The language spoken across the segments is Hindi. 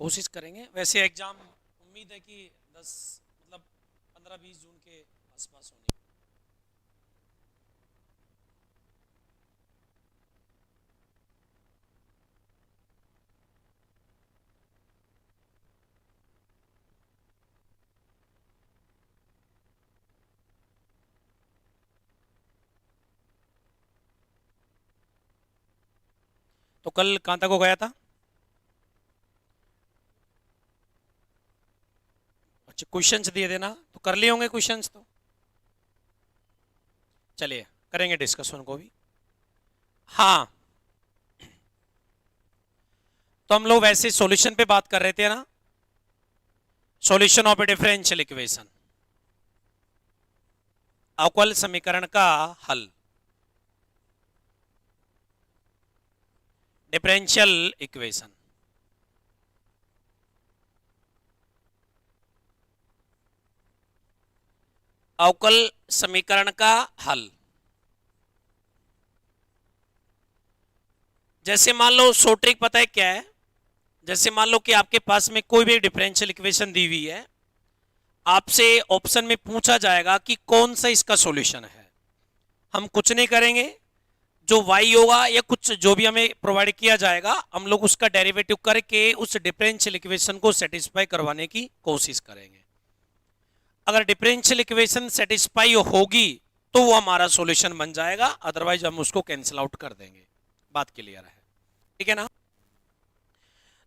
कोशिश करेंगे। वैसे एग्जाम उम्मीद है कि 10 मतलब 15-20 जून के आसपास होने। तो कल कहाँ तक हो गया था? अच्छा, क्वेश्चंस दिए देना तो कर लिए होंगे क्वेश्चंस तो। चलिए करेंगे डिस्कस उनको भी। हाँ, तो हम लोग वैसे सॉल्यूशन पे बात कर रहे थे ना, solution of a differential equation, अवकल समीकरण का हल, डिफरेंशियल इक्वेशन। अवकल समीकरण का हल। जैसे मान लो शॉर्ट ट्रिक पता है क्या है? जैसे मान लो कि आपके पास में कोई भी डिफरेंशियल इक्वेशन दी हुई है, आपसे ऑप्शन में पूछा जाएगा कि कौन सा इसका सॉल्यूशन है। हम कुछ नहीं करेंगे, जो y होगा या कुछ जो भी हमें प्रोवाइड किया जाएगा, हम लोग उसका डेरिवेटिव करके उस डिफरेंशियल इक्वेशन को सेटिस्फाई करवाने की कोशिश करेंगे। अगर डिफरेंशियल इक्वेशन सेटिस्फाई होगी तो वो हमारा सॉल्यूशन बन जाएगा, अदरवाइज हम उसको कैंसिल आउट कर देंगे। बात क्लियर है? ठीक है ना?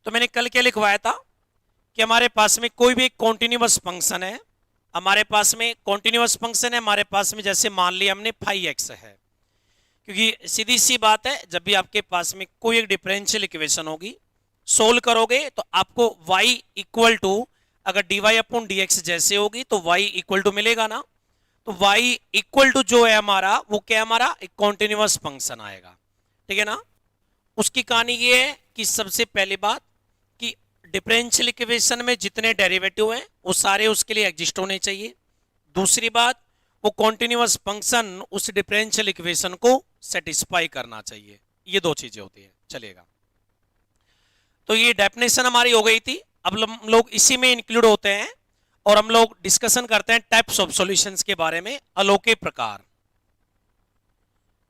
तो मैंने कल क्या लिखवाया था कि हमारे पास में कोई भी एक कॉन्टिन्यूअस फंक्शन है, हमारे पास में कॉन्टिन्यूअस फंक्शन है, हमारे पास में जैसे मान लिया हमने फाई एक्स है, क्योंकि सीधी सी बात है, जब भी आपके पास में कोई एक डिफरेंशियल इक्वेशन होगी, सोल्व करोगे तो आपको y इक्वल टू, अगर dy अपॉन डी एक्स जैसे होगी तो y इक्वल टू मिलेगा ना। तो y इक्वल टू जो है हमारा, वो क्या है, हमारा एक कॉन्टिन्यूअस फंक्शन आएगा। ठीक है ना? उसकी कहानी ये है कि सबसे पहली बात कि डिफरेंशियल इक्वेशन में जितने डेरिवेटिव हैं वो सारे उसके लिए एग्जिस्ट होने चाहिए। दूसरी बात, वो कॉन्टिन्यूअस फंक्शन उस डिफरेंशियल इक्वेशन को सेटिस्फाई करना चाहिए। ये दो चीजें होती है, चलेगा। तो ये डेफिनेशन हमारी हो गई थी। अब हम लोग इसी में इंक्लूड होते हैं और हम लोग डिस्कशन करते हैं टाइप्स ऑफ सॉल्यूशंस के बारे में। अलोके प्रकार,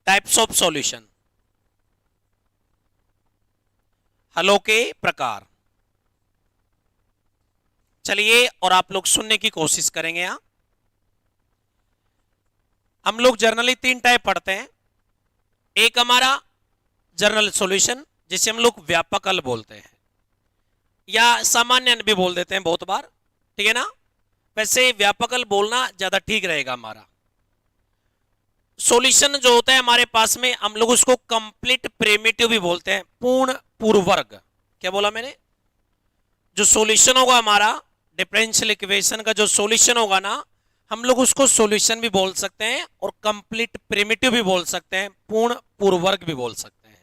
टाइप्स ऑफ सॉल्यूशन, हलों के प्रकार। चलिए, और आप लोग सुनने की कोशिश करेंगे। यहां हम लोग जर्नली 3 टाइप पढ़ते हैं। एक हमारा जनरल सॉल्यूशन, जिसे हम लोग व्यापक हल बोलते हैं या सामान्य हल भी बोल देते हैं बहुत बार। ठीक है ना? वैसे व्यापक हल बोलना ज्यादा ठीक रहेगा। हमारा सॉल्यूशन जो होता है हमारे पास में, हम लोग उसको कंप्लीट प्रिमिटिव भी बोलते हैं, पूर्ण पूर्ववर्ग। क्या बोला मैंने? जो सॉल्यूशन होगा हमारा डिफरेंशियल इक्वेशन का, जो सॉल्यूशन होगा ना, हम लोग उसको सॉल्यूशन भी बोल सकते हैं और कंप्लीट प्रिमिटिव भी बोल सकते हैं, पूर्ण पूर्ववर्ग भी बोल सकते हैं।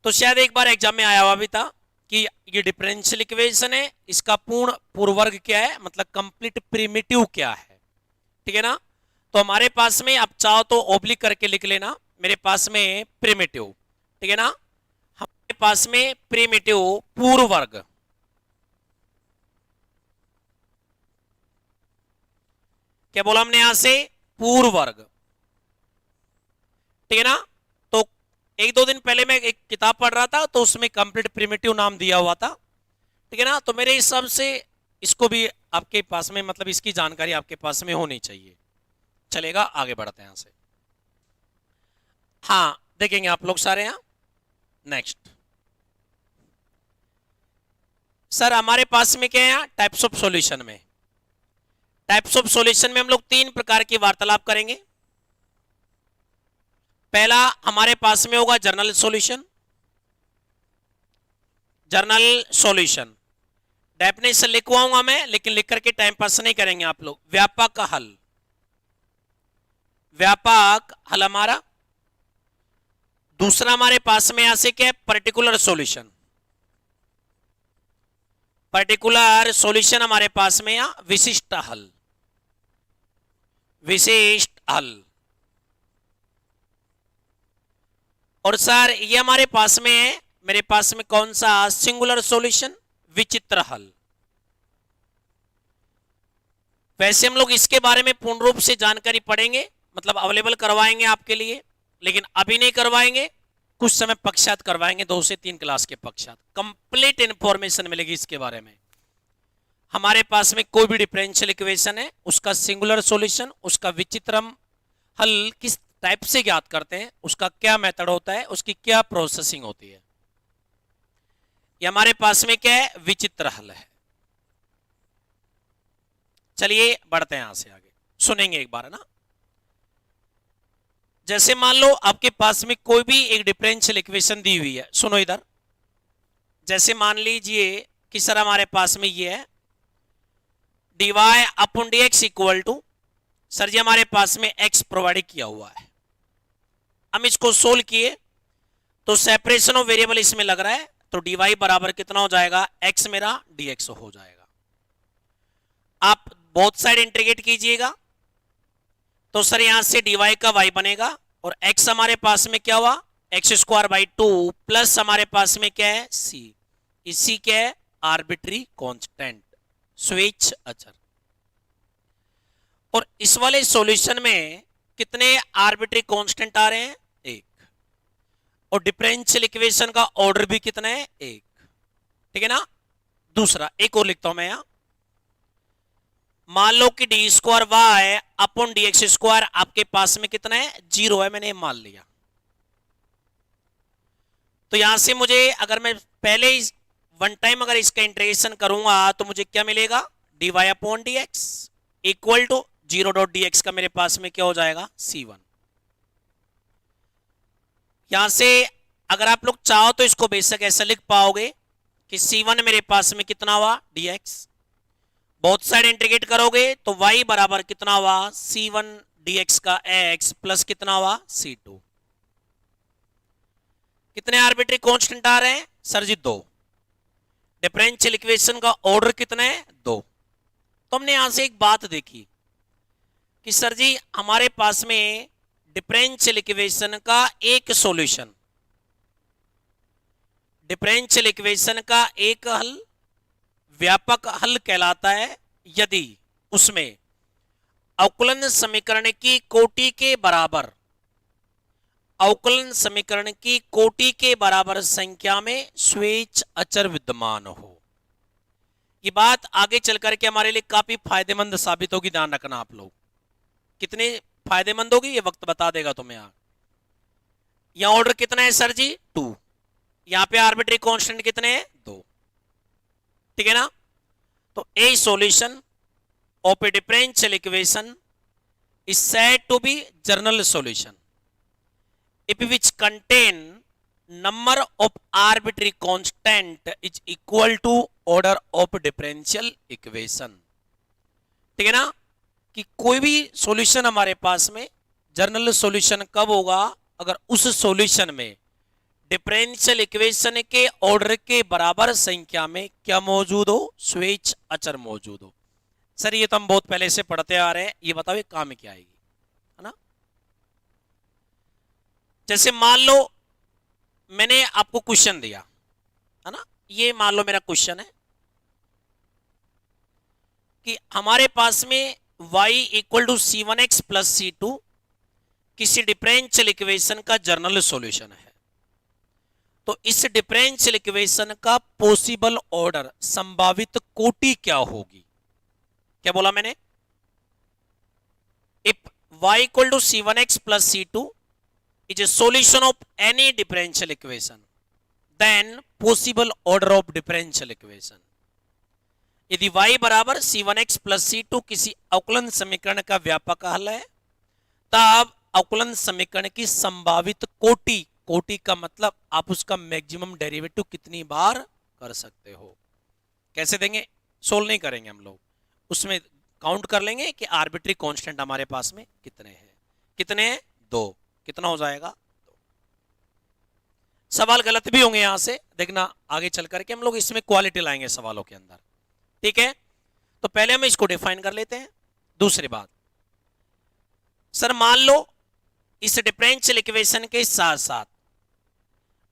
तो शायद एक बार एग्जाम में आया हुआ भी था कि ये डिफरेंशियल इक्वेशन है, इसका पूर्ण पूर्ववर्ग क्या है, मतलब कंप्लीट प्रिमिटिव क्या है। ठीक है ना? तो हमारे पास में, आप चाहो तो ओब्लिक करके लिख लेना, मेरे पास में प्रिमिटिव। ठीक है ना? हमारे पास में प्रिमिटिव पूर्ववर्ग, क्या बोला हमने यहां से, पूर्ववर्ग। ठीक है ना? तो 1-2 दिन पहले मैं एक किताब पढ़ रहा था, तो उसमें कंप्लीट प्रिमिटिव नाम दिया हुआ था। ठीक है ना? तो मेरे हिसाब से इसको भी आपके पास में, मतलब इसकी जानकारी आपके पास में होनी चाहिए। चलेगा, आगे बढ़ते हैं यहां से। हाँ, देखेंगे आप लोग सारे यहां। नेक्स्ट सर, हमारे पास में क्या है टाइप्स ऑफ सॉल्यूशन में? टाइप्स ऑफ सॉल्यूशन में हम लोग 3 प्रकार की वार्तालाप करेंगे। पहला हमारे पास में होगा general solution. General solution definition लिखवाऊंगा मैं, लेकिन लिख करके टाइम पास नहीं करेंगे आप लोग। व्यापक हल, व्यापक हल हमारा। दूसरा हमारे पास में यहां से क्या है, पर्टिकुलर सॉल्यूशन। पर्टिकुलर सॉल्यूशन हमारे पास में यहां विशिष्ट हल, विशिष्ट हल। और सर ये हमारे पास में है, मेरे पास में कौन सा, सिंगुलर सॉल्यूशन, विचित्र हल। वैसे हम लोग इसके बारे में पूर्ण रूप से जानकारी पढ़ेंगे, मतलब अवेलेबल करवाएंगे आपके लिए, लेकिन अभी नहीं करवाएंगे, कुछ समय पश्चात करवाएंगे, 2 से 3 क्लास के पश्चात कंप्लीट इंफॉर्मेशन मिलेगी इसके बारे में। हमारे पास में कोई भी डिफरेंशियल इक्वेशन है, उसका सिंगुलर सॉल्यूशन, उसका विचित्रम हल किस टाइप से ज्ञात करते हैं, उसका क्या मेथड होता है, उसकी क्या प्रोसेसिंग होती है, ये हमारे पास में क्या है, विचित्र हल है। चलिए बढ़ते हैं यहां से आगे, सुनेंगे एक बार, है ना। जैसे मान लो आपके पास में कोई भी एक डिफरेंशियल इक्वेशन दी हुई है, सुनो इधर। जैसे मान लीजिए कि सर हमारे पास में ये है dy upon dx equal to, sir जी हमारे पास में x प्रोवाइड किया हुआ है, हम इसको सोल्व किए तो सेपरेशन ऑफ वेरिएबल इसमें लग रहा है, तो dy बराबर कितना हो जाएगा, x मेरा dx हो जाएगा। आप बोथ साइड इंटीग्रेट कीजिएगा तो सर यहां से dy का y बनेगा, और x हमारे पास में क्या हुआ, एक्स स्क्वायर बाई 2 प्लस हमारे पास में क्या है, c, इसी क्या है, आर्बिट्री कांस्टेंट, स्वेच्छ अचर। और इस वाले सॉल्यूशन में कितने आर्बिट्री कांस्टेंट आ रहे हैं, 1, और डिफरेंशियल इक्वेशन का ऑर्डर भी कितना है, 1, ठीक है ना। दूसरा एक और लिखता हूं मैं यहां, मान लो कि d square y upon D x square आपके पास में कितना है, 0 है, मैंने मान लिया। तो यहां से मुझे अगर मैं पहले वन टाइम अगर इसका इंटीग्रेशन करूंगा तो मुझे क्या मिलेगा, d y upon D x equal to 0.dx का मेरे पास में क्या हो जाएगा, c1। यहां से अगर आप लोग चाहो तो इसको बेशक ऐसा लिख पाओगे कि c1 मेरे पास में कितना हुआ, dx, बोथ साइड इंटीग्रेट करोगे तो y बराबर कितना हुआ, c1 dx का x प्लस कितना हुआ, c2। कितने आर्बिट्री कांस्टेंट आ रहे हैं, सर जी 2। डिफरेंशियल इक्वेशन का ऑर्डर कितना है, 2। तो हमने यहां से एक बात देखी कि सर जी हमारे पास में डिफरेंशियल इक्वेशन का एक सॉल्यूशन, डिफरेंशियल इक्वेशन का एक हल व्यापक हल कहलाता है यदि उसमें अवकलन समीकरण की कोटि के बराबर, अवकलन समीकरण की कोटि के बराबर संख्या में स्वेच्छ अचर विद्यमान हो। ये बात आगे चल करके हमारे लिए काफी फायदेमंद साबित होगी, ध्यान रखना आप लोग। कितने फायदेमंद होगी ये वक्त बता देगा तुम्हें। यहां ऑर्डर कितना है सर जी, 2, यहां पे आर्बिट्री कांस्टेंट कितने हैं, 2, ठीक है ना। तो a solution of a differential equation is said to be general solution if which contain number of arbitrary constant is equal to order of differential equation, ठीक है ना। कि कोई भी सॉल्यूशन हमारे पास में जनरल सॉल्यूशन कब होगा, अगर उस सॉल्यूशन में डिफरेंशियल इक्वेशन के ऑर्डर के बराबर संख्या में क्या मौजूद हो, स्वेच्छ अचर मौजूद हो। सर ये तो हम बहुत पहले से पढ़ते आ रहे हैं, ये बताओ ये काम में क्या आएगी, है ना। जैसे मान लो मैंने आपको क्वेश्चन दिया, है ना, ये मान लो मेरा क्वेश्चन है कि हमारे पास में y equal to c1x plus c2 किसी डिफरेंशियल इक्वेशन का जनरल सॉल्यूशन है। तो इस डिफरेंशियल इक्वेशन का पॉसिबल ऑर्डर, संभावित कोटि क्या होगी, क्या बोला मैंने, if y equal to c1x plus c2 is a solution of any differential equation, then possible order of differential equation। यदि y बराबर c1x प्लस c2 किसी अवकलन समीकरण का व्यापक हल है, तब अवकलन समीकरण की संभावित कोटि, कोटि का मतलब आप उसका मैक्सिमम डेरिवेटिव कितनी बार कर सकते हो। कैसे देंगे, सोल्व नहीं करेंगे हम लोग, उसमें काउंट कर लेंगे कि आर्बिट्री कांस्टेंट हमारे पास में कितने हैं, कितने हैं, 2, कितना हो जाएगा, 2। सवाल गलत भी होंगे यहां से देखना, आगे चल करके हम लोग इसमें क्वालिटी लाएंगे सवालों के अंदर, ठीक है। तो पहले हम इसको डिफाइन कर लेते हैं। दूसरी बात, सर मान लो इस डिफरेंशियल इक्वेशन के साथ साथ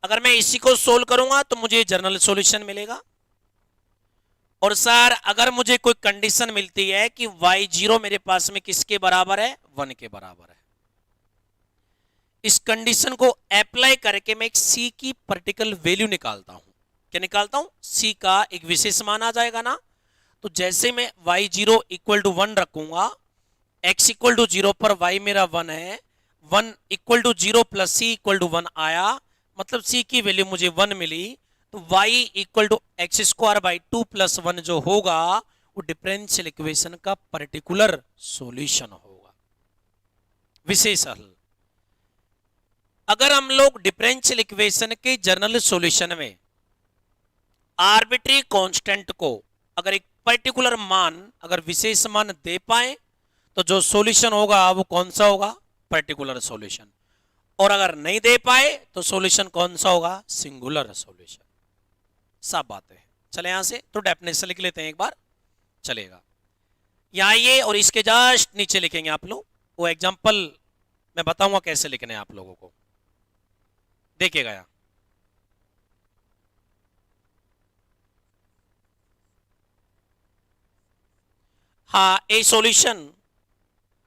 अगर मैं इसी को सोल्व करूंगा तो मुझे जनरल सॉल्यूशन मिलेगा, और सर अगर मुझे कोई कंडीशन मिलती है कि y0 मेरे पास में किसके बराबर है, 1 के बराबर है, इस कंडीशन को अप्लाई करके मैं एक c की पर्टिकुलर वैल्यू निकालता हूं। क्या निकालता हूं? c का एक विशेष मान आ जाएगा ना। तो जैसे मैं y0 इक्वल टू 1 रखूंगा, x इक्वल टू 0 पर y मेरा 1 है, 1 equal to 0 plus c equal to 1 आया, मतलब c की वैल्यू मुझे 1 मिली। तो y equal to x square by 2 plus 1 जो होगा वो डिफरेंशियल इक्वेशन का पर्टिकुलर सॉल्यूशन होगा, विशेष हल। अगर हम लोग डिफरेंशियल इक्वेशन के जनरल सॉल्यूशन में आर्बिट्री कांस्टेंट को अगर एक पर्टिकुलर मान, अगर विशेष मान दे पाए तो जो सॉल्यूशन होगा वो कौन सा होगा? Particular solution. और अगर नहीं दे पाए तो सॉल्यूशन कौन सा होगा? Singular solution. सब बातें हैं। चले यहां से तो डेफिनेशन लिख लेते हैं एक बार, चलेगा। यहां ये और इसके जस्ट नीचे लिखेंगे आप लोग, वो एग्जांपल मैं बताऊंगा कैसे लिखने हैं आप लोगों को, देखिएगा यहां। हाँ, ए सॉल्यूशन,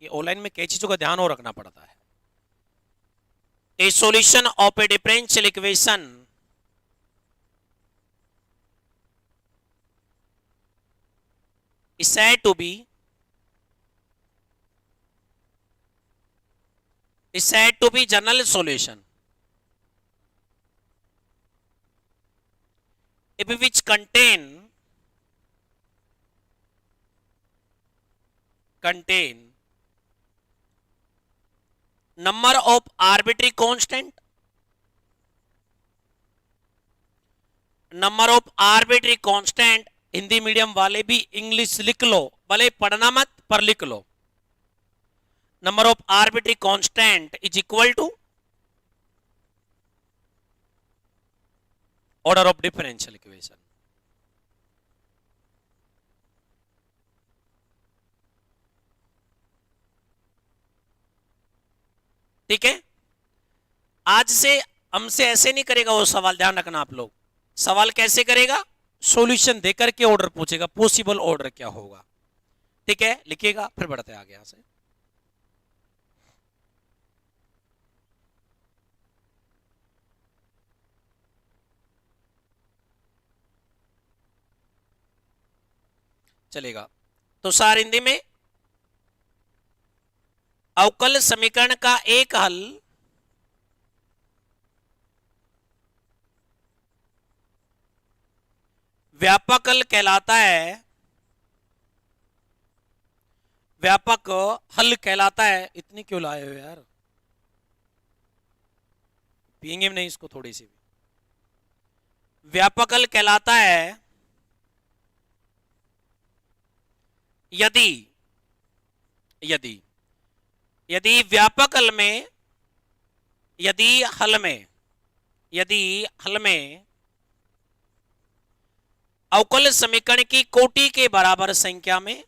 ये ऑनलाइन में कई चीजों का ध्यान और रखना पड़ता है। ए solution of a differential equation is said to be general solution if which contain number of arbitrary constant, number of arbitrary constant. Hindi medium वाले भी इंग्लिश लिख लो, भले पढ़ना मत पर लिख लो। Number of arbitrary constant is equal to order of differential equation. ठीक है, आज से हमसे ऐसे नहीं करेगा वो सवाल, ध्यान रखना आप लोग। सवाल कैसे करेगा? सॉल्यूशन देकर के ऑर्डर पूछेगा, पॉसिबल ऑर्डर क्या होगा। ठीक है, लिखिएगा, फिर बढ़ते आगे यहां से। चलेगा। तो सार हिंदी में अवकल समीकरण का एक हल व्यापक हल कहलाता है, व्यापक हल कहलाता है। इतनी क्यों लाए हो यार, पिएंगे नहीं इसको थोड़ी सी भी। व्यापक हल कहलाता है यदि यदि यदि व्यापक हल में, यदि हल में अवकल समीकरण की कोटि के बराबर संख्या में,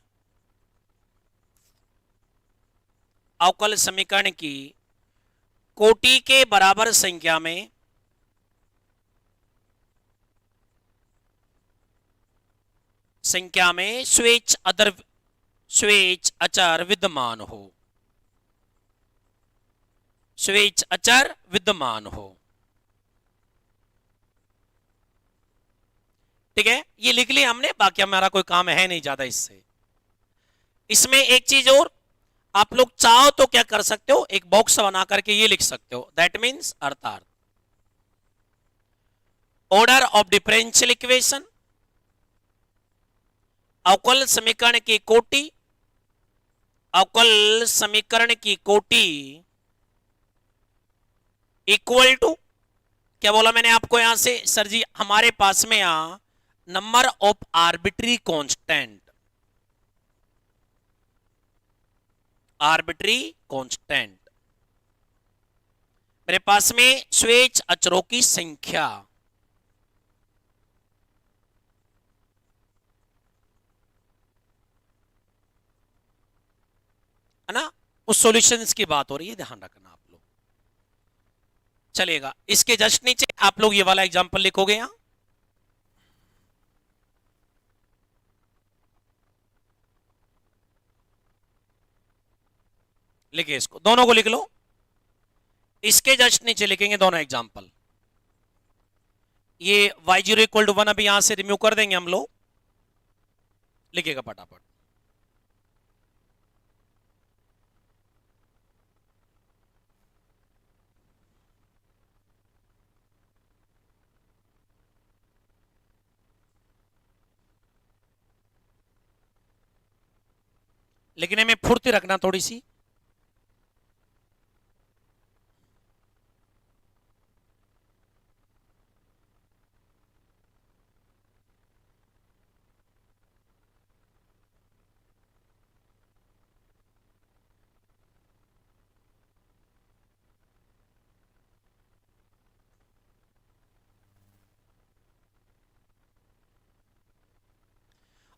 अवकल समीकरण की कोटि के बराबर संख्या में स्वेच्छ अचर विद्यमान हो, स्वेच्छ अचर विद्यमान हो। ठीक है, ये लिख लिया हमने, बाकी हमारा कोई काम है नहीं ज्यादा इससे। इसमें एक चीज और, आप लोग चाहो तो क्या कर सकते हो, एक बॉक्स बना करके ये लिख सकते हो, दैट मीन्स अर्थात ऑर्डर ऑफ डिफरेंशियल इक्वेशन, अवकल समीकरण की कोटि, अवकल समीकरण की कोटि इक्वल टू, क्या बोला मैंने आपको यहां से? सर जी हमारे पास में यहां number of arbitrary constant, arbitrary constant, मेरे पास में स्वेच्छ अचरों की संख्या, है ना, उस सॉल्यूशंस की बात हो रही है, ध्यान रखना आप लोग। चलेगा, इसके जस्ट नीचे आप लोग ये वाला एग्जांपल लिखोगे यहां। लिखिए इसको, दोनों को लिख लो। इसके जस्ट नीचे लिखेंगे दोनों एग्जाम्पल। ये y0 = 1 अभी यहां से रिमूव कर देंगे हम लोग। लिखिएगा फटाफट। लिखने में फुर्ती रखना थोड़ी सी।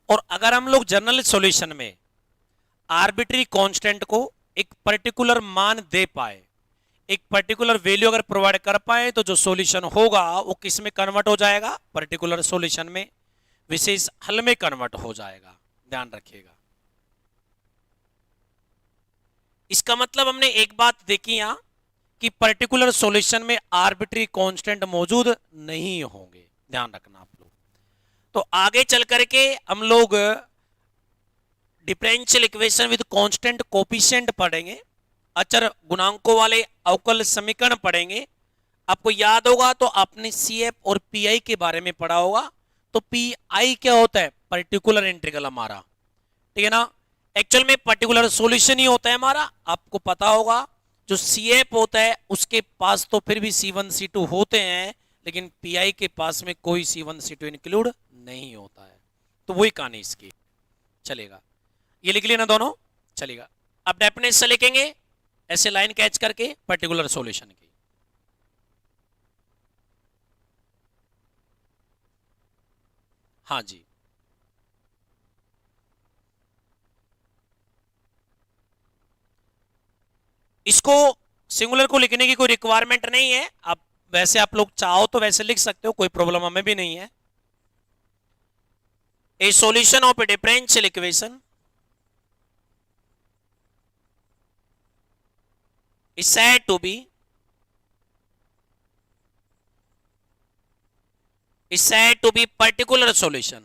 और अगर हम लोग जनरल सॉल्यूशन में आर्बिट्री कांस्टेंट को एक पर्टिकुलर मान दे पाए, एक पर्टिकुलर वैल्यू अगर प्रोवाइड कर पाए, तो जो सॉल्यूशन होगा वो किस में कन्वर्ट हो जाएगा? पर्टिकुलर सॉल्यूशन में, विशेष हल में कन्वर्ट हो जाएगा। ध्यान रखिएगा। इसका मतलब हमने एक बात देखी यहां कि पर्टिकुलर सॉल्यूशन में आर्बिट्री कांस्टेंट मौजूद नहीं होंगे। ध्यान रखना आप लोग। तो आगे चल करके हम लोग differential equation with constant coefficient पढ़ेंगे, अचर गुणांकों वाले अवकल समीकरण पढ़ेंगे। आपको याद होगा तो आपने सीएफ और पीआई के बारे में पढ़ा होगा। तो पीआई क्या होता है? पर्टिकुलर इंटीग्रल हमारा, ठीक है ना। एक्चुअल में पर्टिकुलर सॉल्यूशन ही होता है हमारा, आपको पता होगा। जो सीएफ होता है उसके पास तो फिर भी C1 C2 होते हैं, लेकिन पीआई के पास में कोई C1 C2 इंक्लूड नहीं होता है। तो वही कहानी इसकी। चलेगा, ये लिख लेना दोनों। चलेगा, अब डेफिनेशन लिखेंगे ऐसे लाइन कैच करके पर्टिकुलर सॉल्यूशन की। हाँ जी, इसको सिंगुलर को लिखने की कोई रिक्वायरमेंट नहीं है। आप वैसे आप लोग चाहो तो वैसे लिख सकते हो, कोई प्रॉब्लम हमें भी नहीं है। ए solution of a differential equation is said to be particular solution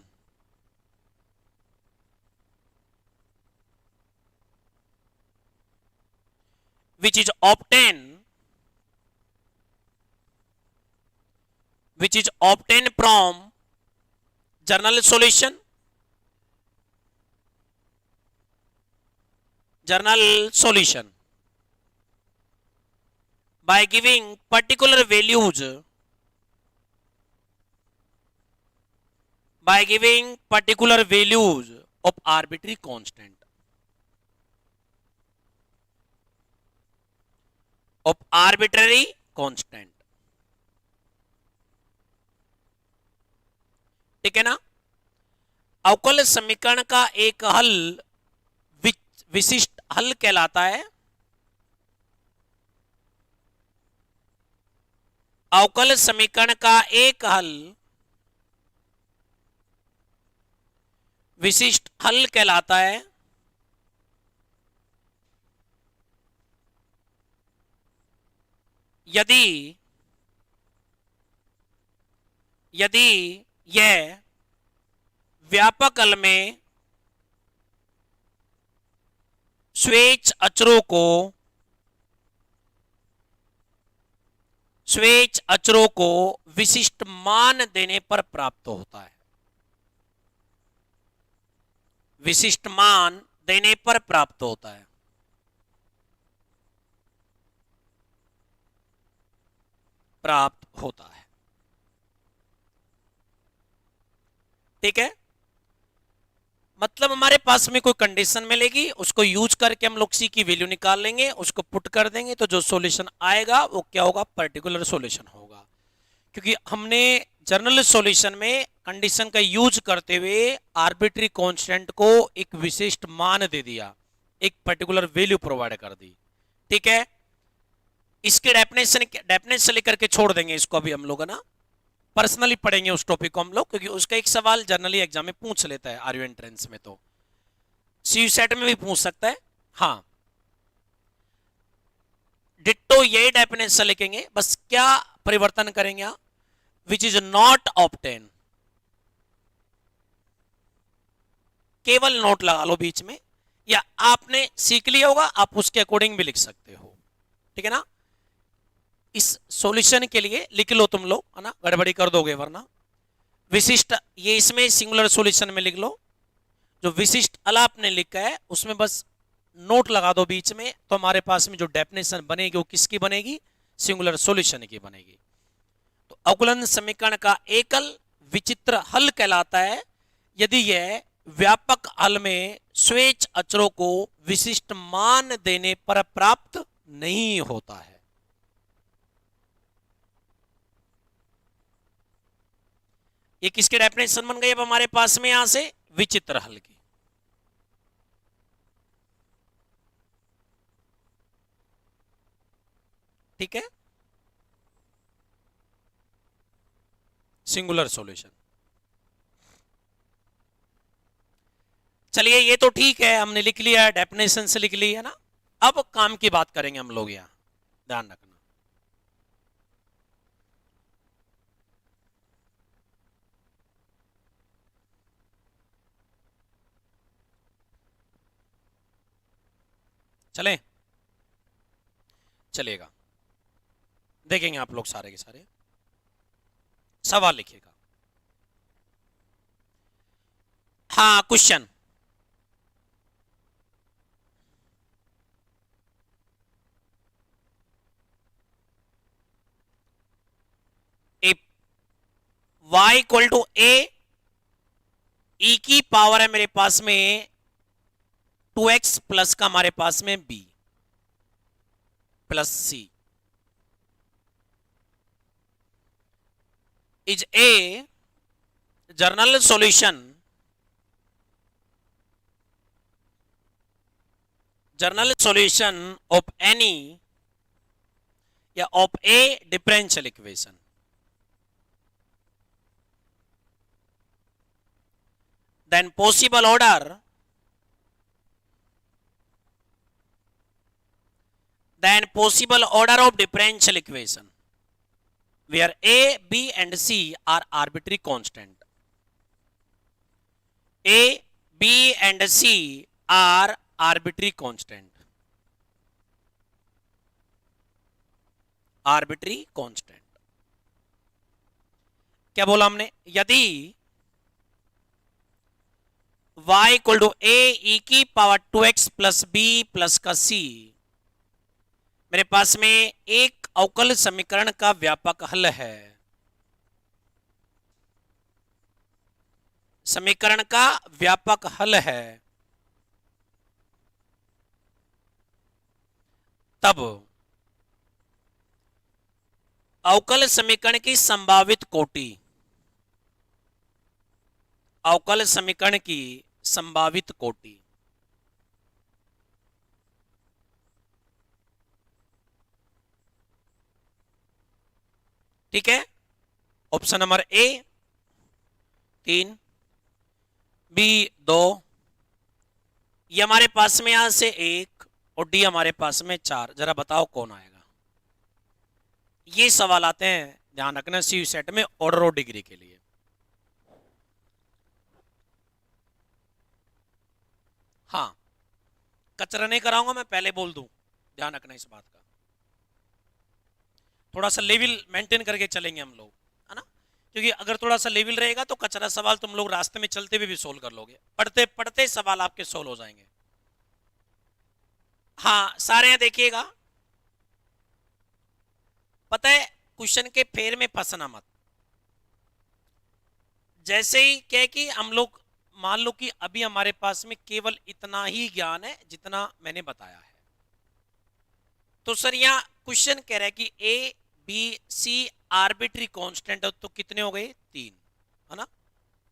which is obtained from general solution by giving particular values of arbitrary constant, ठीक है ना। अवकल समीकरण का एक हल विशिष्ट हल कहलाता है। अवकल समीकरण का एक हल विशिष्ट हल कहलाता है यदि यह व्यापक हल में स्वेच्छ अचरों को विशिष्ट मान देने पर प्राप्त होता है। विशिष्ट मान देने पर प्राप्त होता है। ठीक है, मतलब हमारे पास में कोई कंडीशन मिलेगी, उसको यूज करके हम लोग सी की वैल्यू निकाल लेंगे, उसको पुट कर देंगे, तो जो सॉल्यूशन आएगा वो क्या होगा? पर्टिकुलर सॉल्यूशन होगा। क्योंकि हमने जनरल सॉल्यूशन में कंडीशन का यूज करते हुए आर्बिट्री कांस्टेंट को एक विशिष्ट मान दे दिया, एक पर्टिकुलर वैल्यू प्रोवाइड कर दी। ठीक है, इसके डेफिनेशन लेकर के छोड़ देंगे इसको, अभी हम लोग ना पर्सनली पढ़ेंगे उस टॉपिक को हम लोग, क्योंकि उसका एक सवाल जनरली एग्जाम में पूछ लेता है, आरयू एंट्रेंस में, तो सीयू सेट में भी पूछ सकता है। हाँ, डिट्टो यही डेफिनेशन लिखेंगे, बस क्या परिवर्तन करेंगे आप, विच इज नॉट ऑब्टेन, केवल नोट लगा लो बीच में, या आपने सीख लिया होगा आप उसके अकॉर्डिंग भी लिख सकते हो, ठीक है ना। इस सॉल्यूशन के लिए लिख लो तुम लोग, है ना, गड़बड़ी कर दोगे वरना। विशिष्ट, ये इसमें सिंगुलर सॉल्यूशन में लिख लो, जो विशिष्ट अला आपने लिखा है उसमें बस नोट लगा दो बीच में, तो हमारे पास में जो डेफिनेशन बनेगी वो किसकी बनेगी, सिंगुलर सॉल्यूशन की बनेगी। तो अवकलन समीकरण का एकल विचित्र हल कहलाता है यदि यह व्यापक हल में स्वेच्छ अचरों को विशिष्ट मान देने पर प्राप्त नहीं होता है। ये किसके डेफिनेशन बन गई अब हमारे पास में यहां से, विचित्र हल की। ठीक है, सिंगुलर सॉल्यूशन। चलिए ये तो ठीक है, हमने लिख लिया, डेफिनेशन से लिख लिया ना। अब काम की बात करेंगे हम लोग, यहां ध्यान रखना। चलें, चलेगा, देखेंगे आप लोग सारे के सारे सवाल लिखिएगा। हाँ, question, A y equal to ए, ई की पावर है मेरे पास में 2x प्लस का हमारे पास में b plus C is A general solution, general solution of any या of a differential equation, then possible order, then possible order of differential equation where a, b and c are arbitrary constant. A, b and c are arbitrary constant, arbitrary constant। क्या बोला हमने, यदि y इक्वल टू ए ई की power 2x plus b plus का c मेरे पास में एक अवकल समीकरण का व्यापक हल है, समीकरण का व्यापक हल है, तब अवकल समीकरण की संभावित कोटि, अवकल समीकरण की संभावित कोटि, ठीक है। ऑप्शन नंबर ए 3, बी 2, ये हमारे पास में यहां से 1 और डी हमारे पास में 4। जरा बताओ कौन आएगा। ये सवाल आते हैं, ध्यान रखना, सी सेट में ऑर्डर और डिग्री के लिए। हाँ, कचरा नहीं कराऊंगा मैं, पहले बोल दूं, ध्यान रखना इस बात का। थोड़ा सा लेवल मेंटेन करके चलेंगे हम लोग, है ना, क्योंकि अगर थोड़ा सा लेवल रहेगा तो कचरा सवाल तुम लोग रास्ते में चलते हुए भी सोल्व कर लोगे, पढ़ते पढ़ते सवाल आपके सोल्व हो जाएंगे। हाँ, सारे यहाँ देखिएगा। पता है, क्वेश्चन के फेर में फंसना मत। जैसे ही कह कि हम लोग मान लो कि अभी हमारे पास में केवल इतना ही ज्ञान है जितना मैंने बताया है, तो सर यहाँ क्वेश्चन कह रहा है कि a b c arbitrary constant, तो कितने हो गए, 3, है ना।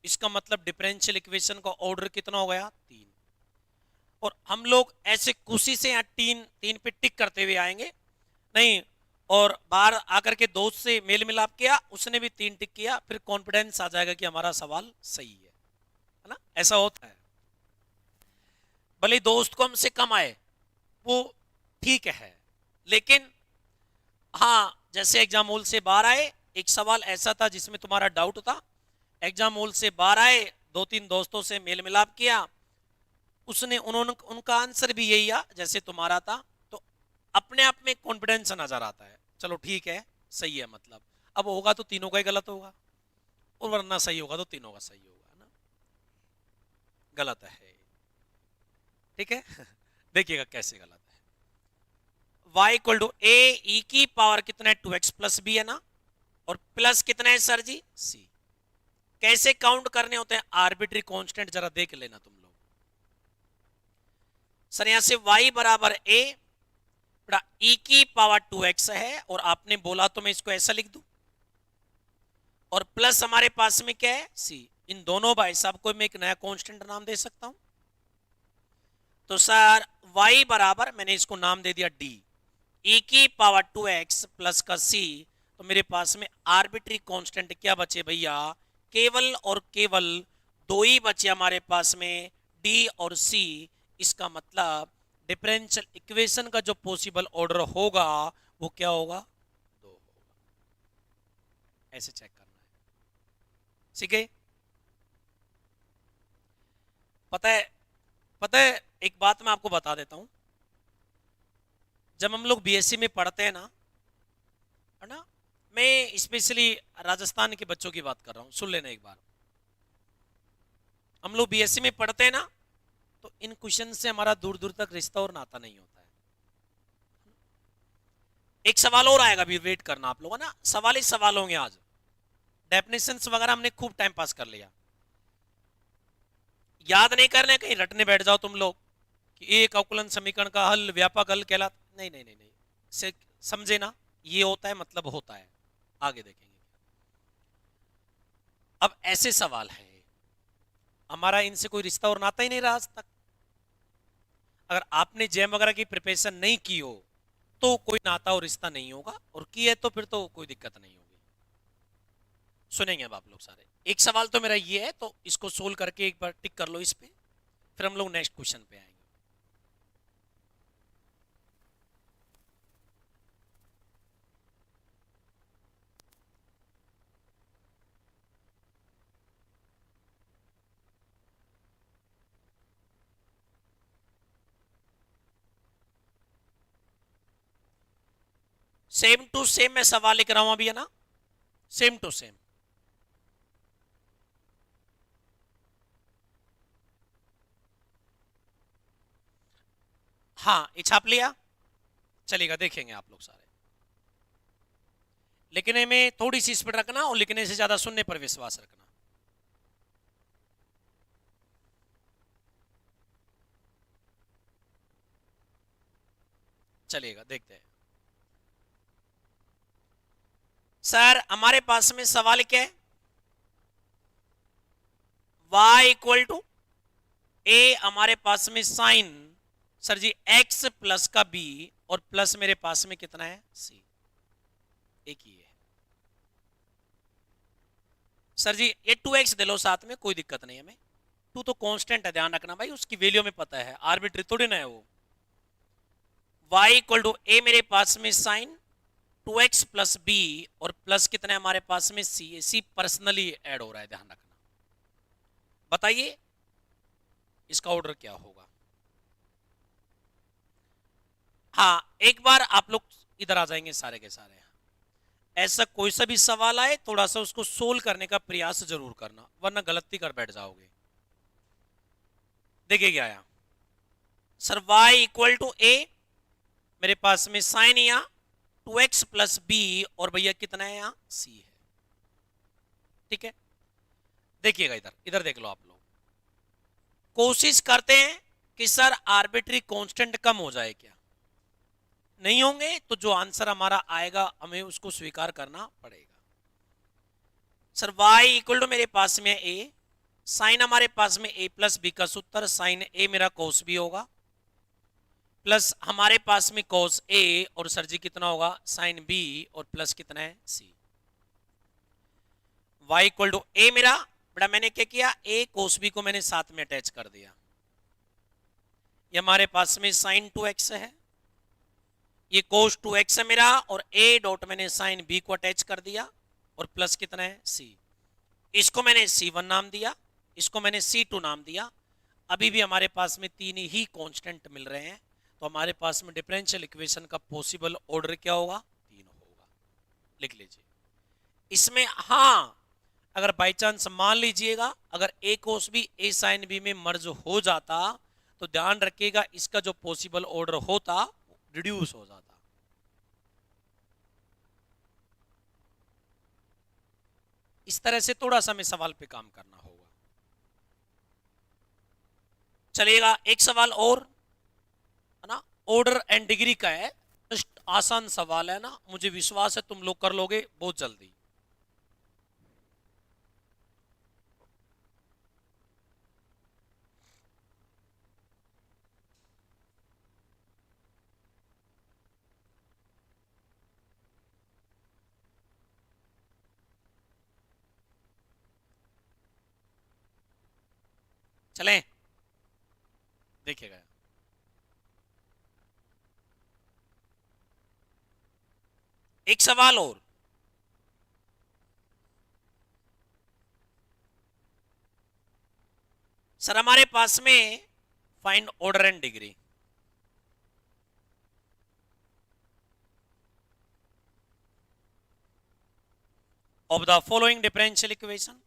इसका मतलब डिफरेंशियल इक्वेशन का ऑर्डर कितना हो गया, 3। और हम लोग ऐसे खुशी से यहाँ 3 पे टिक करते हुए आएंगे नहीं, और बाहर आकर के दोस्त से मेल मिलाप किया, उसने भी 3 टिक किया, फिर कॉन्फिडेंस आ जाएगा कि हमारा सवाल सही है ना। ऐसा होता है, भले दोस्त को हमसे कम आए वो ठीक है, लेकिन हाँ, जैसे एग्जाम हॉल से बाहर आए, एक सवाल ऐसा था जिसमें तुम्हारा डाउट था, एग्जाम हॉल से बाहर आए, दो तीन दोस्तों से मेल मिलाप किया, उसने उन्होंने उनका आंसर भी यही आ जैसे तुम्हारा था, तो अपने आप में कॉन्फिडेंस नजर आता है, चलो ठीक है, सही है, मतलब अब होगा तो तीनों का ही गलत होगा, और वरना सही होगा तो तीनों का सही होगा ना, गलत है, ठीक है। देखिएगा कैसे गलत है। y इक्वल टू ए ई की पावर कितना है, 2x प्लस बी है ना, और प्लस कितना है सर जी, c। कैसे काउंट करने होते हैं आर्बिट्री कांस्टेंट, जरा देख लेना तुम लोग। सर यहां से y बराबर a बड़ा e की पावर 2x है, और आपने बोला तो मैं इसको ऐसा लिख दूं, और प्लस हमारे पास में क्या है, c। इन दोनों भाई साहब को मैं एक नया कांस्टेंट नाम दे सकता हूं, तो सर y बराबर मैंने इसको नाम दे दिया d, e की पावर 2x प्लस का c, तो मेरे पास में आर्बिट्री कांस्टेंट क्या बचे भैया, केवल और केवल दो ही बचे हमारे पास में, d और c। इसका मतलब डिफरेंशियल इक्वेशन का जो पॉसिबल ऑर्डर होगा वो क्या होगा, दो होगा। ऐसे चेक करना है, ठीक है। पता है एक बात मैं आपको बता देता हूं, जब हम लोग बीएससी में पढ़ते हैं ना, है ना, मैं स्पेशली राजस्थान के बच्चों की बात कर रहा हूं, सुन लेना एक बार। हम लोग बीएससी में पढ़ते हैं ना, तो इन क्वेश्चन से हमारा दूर दूर तक रिश्ता और नाता नहीं होता है। एक सवाल और आएगा, भी वेट करना आप लोग, है ना, सवाल ही सवाल होंगे आज। डेफिनेशंस वगैरह हमने खूब टाइम पास कर लिया, याद नहीं करने, कहीं रटने बैठ जाओ तुम लोग कि एक अवकलन समीकरण का हल व्यापक हल कहलाता, नहीं नहीं नहीं नहीं, से समझे ना, ये होता है मतलब होता है, आगे देखेंगे। अब ऐसे सवाल है, हमारा इनसे कोई रिश्ता और नाता ही नहीं रहा आज तक। अगर आपने जैम वगैरह की प्रिपरेशन नहीं की हो तो कोई नाता और रिश्ता नहीं होगा, और की है तो फिर तो कोई दिक्कत नहीं होगी। सुनेंगे अब आप लोग सारे, एक सवाल तो मेरा ये है, तो इसको सोल्व करके एक बार टिक कर लो इस पे, फिर हम लोग नेक्स्ट क्वेश्चन पे आएंगे। सेम टू सेम मैं सवाल लिख रहा हूं अभी, है ना, सेम टू सेम। हाँ, ये छाप लिया, चलेगा, देखेंगे आप लोग सारे। लिखने में थोड़ी सी स्पीड रखना, और लिखने से ज्यादा सुनने पर विश्वास रखना। चलेगा, देखते हैं। सर हमारे पास में सवाल क्या है, y इक्वल टू ए, हमारे पास में sign, sir ji x plus का b, और प्लस मेरे पास में कितना है, c। एक ही है सर जी, ये 2x दे लो साथ में, कोई दिक्कत नहीं है हमें, 2 तो कांस्टेंट है, ध्यान रखना भाई, उसकी वैल्यू में पता है, आर्बिट्री थोड़ी ना है वो। y इक्वल टू ए मेरे पास में साइन 2x प्लस बी, और प्लस कितना है हमारे पास में c, c पर्सनली ऐड हो रहा है, ध्यान रखना। बताइए इसका ऑर्डर क्या होगा। हाँ, एक बार आप लोग इधर आ जाएंगे सारे के सारे, ऐसा कोई सा भी सवाल आए थोड़ा सा उसको सोल्व करने का प्रयास जरूर करना, वरना गलती कर बैठ जाओगे। देखिए क्या आया, सर y इक्वल टू ए, मेरे पास में साइन या 2x प्लस बी, और भैया कितना है यहाँ c है, ठीक है। देखिएगा इधर, इधर देख लो आप लोग, कोशिश करते हैं कि सर आर्बिट्री कांस्टेंट कम हो जाए क्या, नहीं होंगे तो जो आंसर हमारा आएगा हमें उसको स्वीकार करना पड़ेगा। सर y इक्वल टू मेरे पास में a, साइन हमारे पास में a प्लस बी का सूत्र, साइन a मेरा कोस बी होगा, प्लस हमारे पास में कोस a, और सर जी कितना होगा साइन b, और प्लस कितना है c। y equal to a मेरा बड़ा, मैंने क्या किया, a कोस b को मैंने साथ में अटैच कर दिया, ये हमारे पास में साइन 2x है, ये cos 2x है मेरा, और a डॉट मैंने साइन b को अटैच कर दिया, और प्लस कितना है c। इसको मैंने c1 नाम दिया, इसको मैंने c2 नाम दिया। अभी भी हमारे पास में तीन ही कांस्टेंट मिल रहे हैं, तो हमारे पास में डिफरेंशियल इक्वेशन का पॉसिबल ऑर्डर क्या होगा? तीन होगा। लिख लीजिए इसमें। हाँ, अगर बाई चांस मान लीजिएगा अगर a cos b a sin b में मर्ज हो जाता, तो ध्यान रखिएगा इसका जो पॉसिबल ऑर्डर होता रिड्यूस हो जाता। इस तरह से थोड़ा सा हमें सवाल पे काम करना होगा। चलिएगा एक सवाल और, है ना, ऑर्डर एंड डिग्री का है, आसान सवाल है ना, मुझे विश्वास है तुम लोग कर लोगे बहुत जल्दी। चलें, देखिएगा। एक सवाल और, सर हमारे पास में find order and degree, of the following differential equation.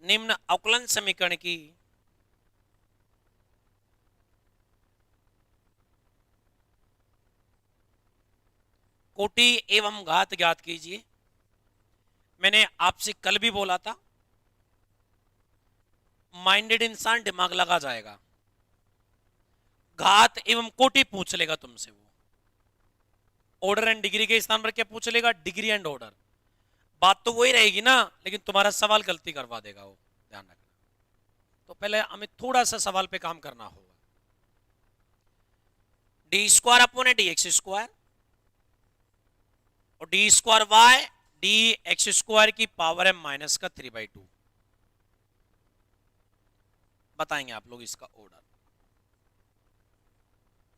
निम्न अवकलन समीकरण की कोटि एवं घात ज्ञात कीजिए। मैंने आपसे कल भी बोला था, माइंडेड इंसान दिमाग लगा जाएगा, घात एवं कोटि पूछ लेगा तुमसे, वो ऑर्डर एंड डिग्री के स्थान पर क्या पूछ लेगा? Degree and order. बात तो वही रहेगी ना, लेकिन तुम्हारा सवाल गलती करवा देगा वो, ध्यान रखना। तो पहले हमें थोड़ा सा सवाल पे काम करना होगा। D square upon D x square और D square Y D x square की पावर है -3/2। बताएंगे आप लोग इसका ऑर्डर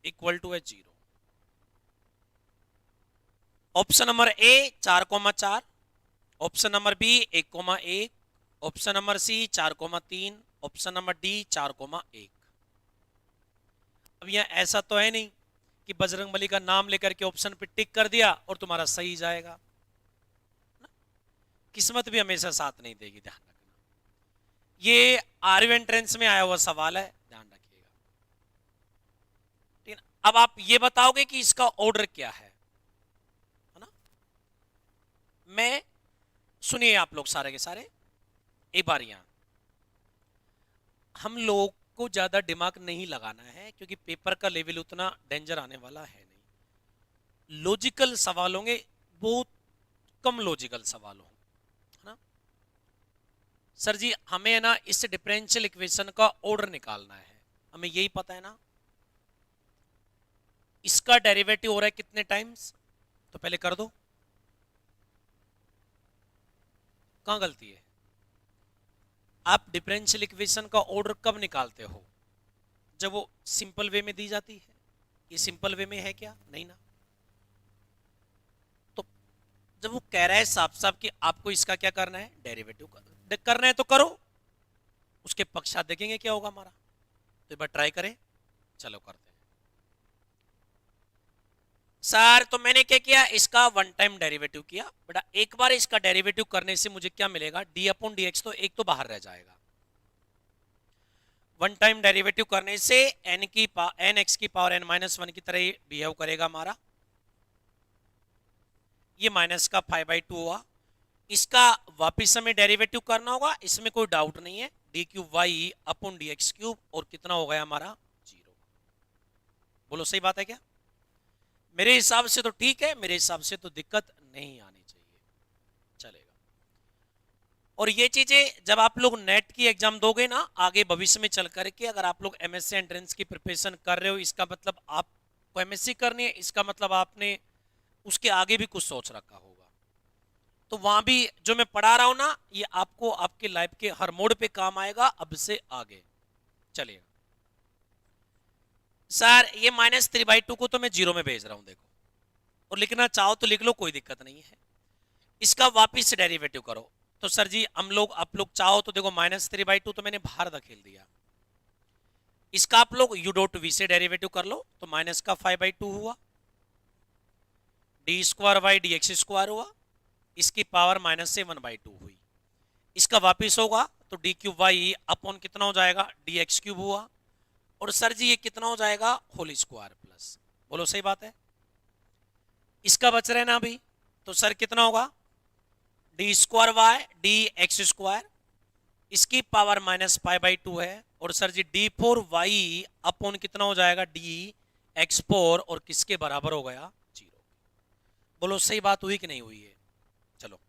इक्वल टू है 0। Option number a 4,4, option number b 1,1, option number c 4,3, option number d 4,1। अब यहां ऐसा तो है नहीं कि बजरंगबली का नाम लेकर के ऑप्शन पे टिक कर दिया और तुम्हारा सही जाएगा ना? किस्मत भी हमेशा साथ नहीं देगी, ध्यान रखना। ये आर्मी एंट्रेंस में आया हुआ सवाल है, ध्यान रखिएगा। ठीक है, अब आप ये बताओगे कि इसका ऑर्डर क्या है ना? मैं सुनिए आप लोग सारे के सारे एक बार, यहां हम लोग को ज्यादा दिमाग नहीं लगाना है, क्योंकि पेपर का लेवल उतना डेंजर आने वाला है नहीं। लॉजिकल सवाल होंगे, बहुत कम लॉजिकल सवाल होंगे, है ना? सर जी हमें है ना इस डिफरेंशियल इक्वेशन का ऑर्डर निकालना है, हमें यही पता है ना। इसका डेरिवेटिव हो रहा है कितने टाइम्स, तो पहले कर दो। कहां गलती है? आप डिफरेंशियल इक्वेशन का ऑर्डर कब निकालते हो? जब वो सिंपल वे में दी जाती है। ये सिंपल वे में है क्या? नहीं ना। तो जब वो कह रहा है साफ साफ कि आपको इसका क्या करना है? डेरिवेटिव करना है, तो करो, उसके पक्षात देखेंगे क्या होगा हमारा। तो एक बार ट्राई करें, चलो करते हैं। सर तो मैंने क्या किया, इसका वन टाइम डेरिवेटिव किया बेटा। एक बार इसका डेरिवेटिव करने से मुझे क्या मिलेगा? डी अपॉन डी एक्स, तो एक तो बाहर रह जाएगा। वन टाइम डेरिवेटिव करने से एन एक्स की पावर n-1 की तरह बिहेव करेगा हमारा। ये माइनस का 5/2 हुआ। इसका वापिस हमें डेरिवेटिव करना होगा, इसमें कोई डाउट नहीं है। D cube y upon D x cube, और कितना हो गया हमारा? 0। बोलो सही बात है क्या? मेरे हिसाब से तो ठीक है, मेरे हिसाब से तो दिक्कत नहीं आनी चाहिए, चलेगा। और ये चीजें जब आप लोग नेट की एग्जाम दोगे ना आगे भविष्य में चल करके, अगर आप लोग एमएससी एंट्रेंस की प्रिपरेशन कर रहे हो, इसका मतलब आपको एमएससी करनी है, इसका मतलब आपने उसके आगे भी कुछ सोच रखा होगा। तो वहां भी जो मैं पढ़ा रहा हूं ना, ये आपको आपके लाइफ के हर मोड पे काम आएगा अब से आगे। चलिए सर, ये -3/2 को तो मैं जीरो में भेज रहा हूं, देखो, और लिखना चाहो तो लिख लो, कोई दिक्कत नहीं है। इसका वापिस से डेरिवेटिव करो। तो सर जी हम लोग, आप लोग चाहो तो देखो, -3/2 तो मैंने बाहर धकेल दिया। इसका आप लोग u डॉट v से डेरिवेटिव कर लो, तो माइनस का 5/2 हुआ, d² / dx² हुआ, इसकी पावर -1/2 हुई। इसका वापिस होगा तो d³ अपॉन कितना हो जाएगा, dx³ हुआ, और सर जी ये कितना हो जाएगा, होल स्क्वायर प्लस, बोलो सही बात है। इसका बच रहा है ना अभी, तो सर कितना होगा, d² dx², इसकी पावर -π/2 है, और सर जी d4y अपॉन कितना हो जाएगा, dx4, और किसके बराबर हो गया, 0। बोलो सही बात हुई कि नहीं हुई है। चलो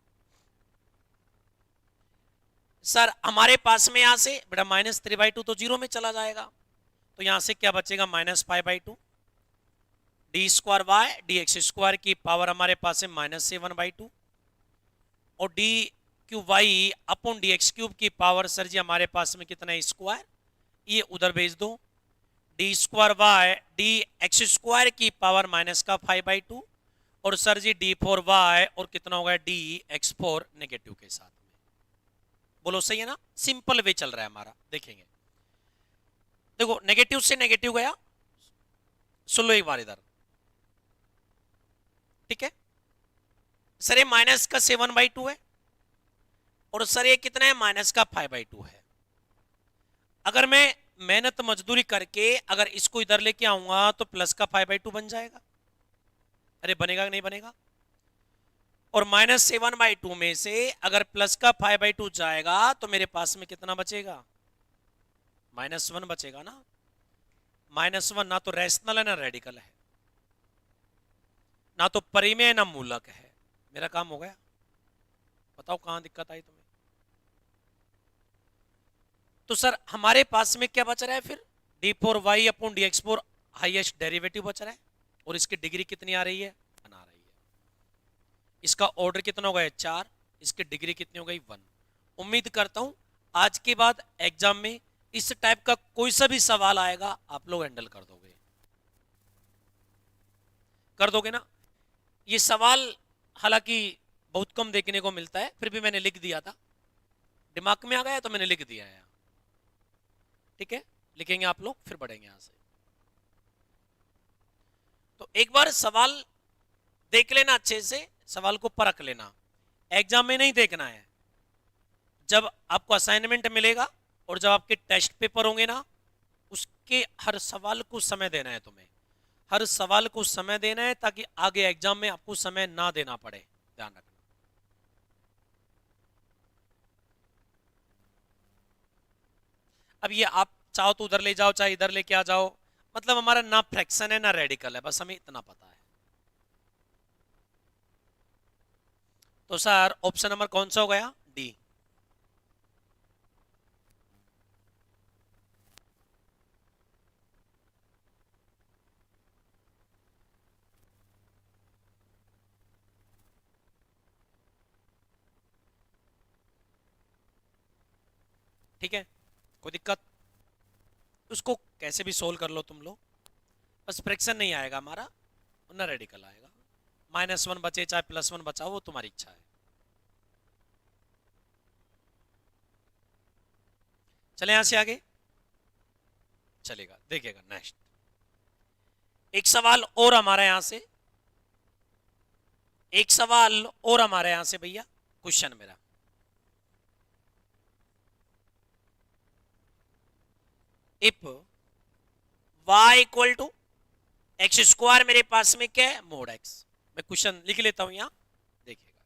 सर, हमारे पास में यहां से बेटा -3/2 तो 0 में चला जाएगा, तो यहां से क्या बचेगा, -π/2, d² dx² की पावर हमारे पास है -7/2, और d³ अपॉन dx³ की पावर सर जी हमारे पास में कितना है, स्क्वायर, ये उधर भेज दो, d² dx² की पावर -5/2, और सर जी d4y, और कितना होगा, dx4 नेगेटिव के साथ में। बोलो सही है ना, सिंपल वे चल रहा है हमारा। देखेंगे, देखो नेगेटिव से नेगेटिव गया, सुन लो एक बार इधर, ठीक है सर, ये माइनस का 7/2 है, और सर ये कितना है, माइनस का 5/2 है। अगर मैं मेहनत मजदूरी करके अगर इसको इधर लेके आऊंगा तो प्लस का 5/2 बन जाएगा, अरे बनेगा कि नहीं बनेगा। और -7/2 में से अगर प्लस का 5/2 जाएगा तो मेरे पास में कितना बचेगा, -1 बचेगा ना। -1 ना तो रैशनल है ना रेडिकल है, ना तो परिमेय ना मूलक है। मेरा काम हो गया, बताओ कहां दिक्कत आई तुम्हें। तो सर हमारे पास में क्या बच रहा है फिर, d4y upon dx4 highest derivative बच रहा है, और इसकी डिग्री कितनी आ रही है, 1 आ रही है। इसका ऑर्डर कितना हो गया, 4, इसकी डिग्री कितनी हो गई, 1। उम्मीद करता हूं आज के बाद एग्जाम में इस टाइप का कोई सा भी सवाल आएगा आप लोग हैंडल कर दोगे ना। ये सवाल हालांकि बहुत कम देखने को मिलता है, फिर भी मैंने लिख दिया था, दिमाग में आ गया तो मैंने लिख दिया है, ठीक है। लिखेंगे आप लोग, फिर बढ़ेंगे यहां से। तो एक बार सवाल देख लेना अच्छे से, सवाल को परख लेना, एग्जाम में नहीं देखना है। जब आपको असाइनमेंट मिलेगा और जब आपके टेस्ट पेपर होंगे ना, उसके हर सवाल को समय देना है तुम्हें, हर सवाल को समय देना है, ताकि आगे एग्जाम में आपको समय ना देना पड़े, ध्यान रखना। अब ये आप चाहो तो उधर ले जाओ, चाहे इधर लेके आ जाओ, मतलब हमारा ना फ्रैक्शन है ना रेडिकल है, बस हमें इतना पता है। तो सर ऑप्शन नंबर कौन सा हो गया, डी। ठीक है, कोई दिक्कत, उसको कैसे भी सोल्व कर लो तुम लोग, बस फ्रैक्शन नहीं आएगा हमारा, ना रेडिकल आएगा। -1 बचे चाहे +1 बचा, वो तुम्हारी इच्छा है। चले यहां से आगे, चलेगा, देखिएगा नेक्स्ट एक सवाल और हमारा यहां से, एक सवाल और हमारे यहां से भैया, क्वेश्चन मेरा, if y equal to x² मेरे पास में क्या है, मोड x। मैं क्वेश्चन लिख लेता हूं यहां, देखिएगा।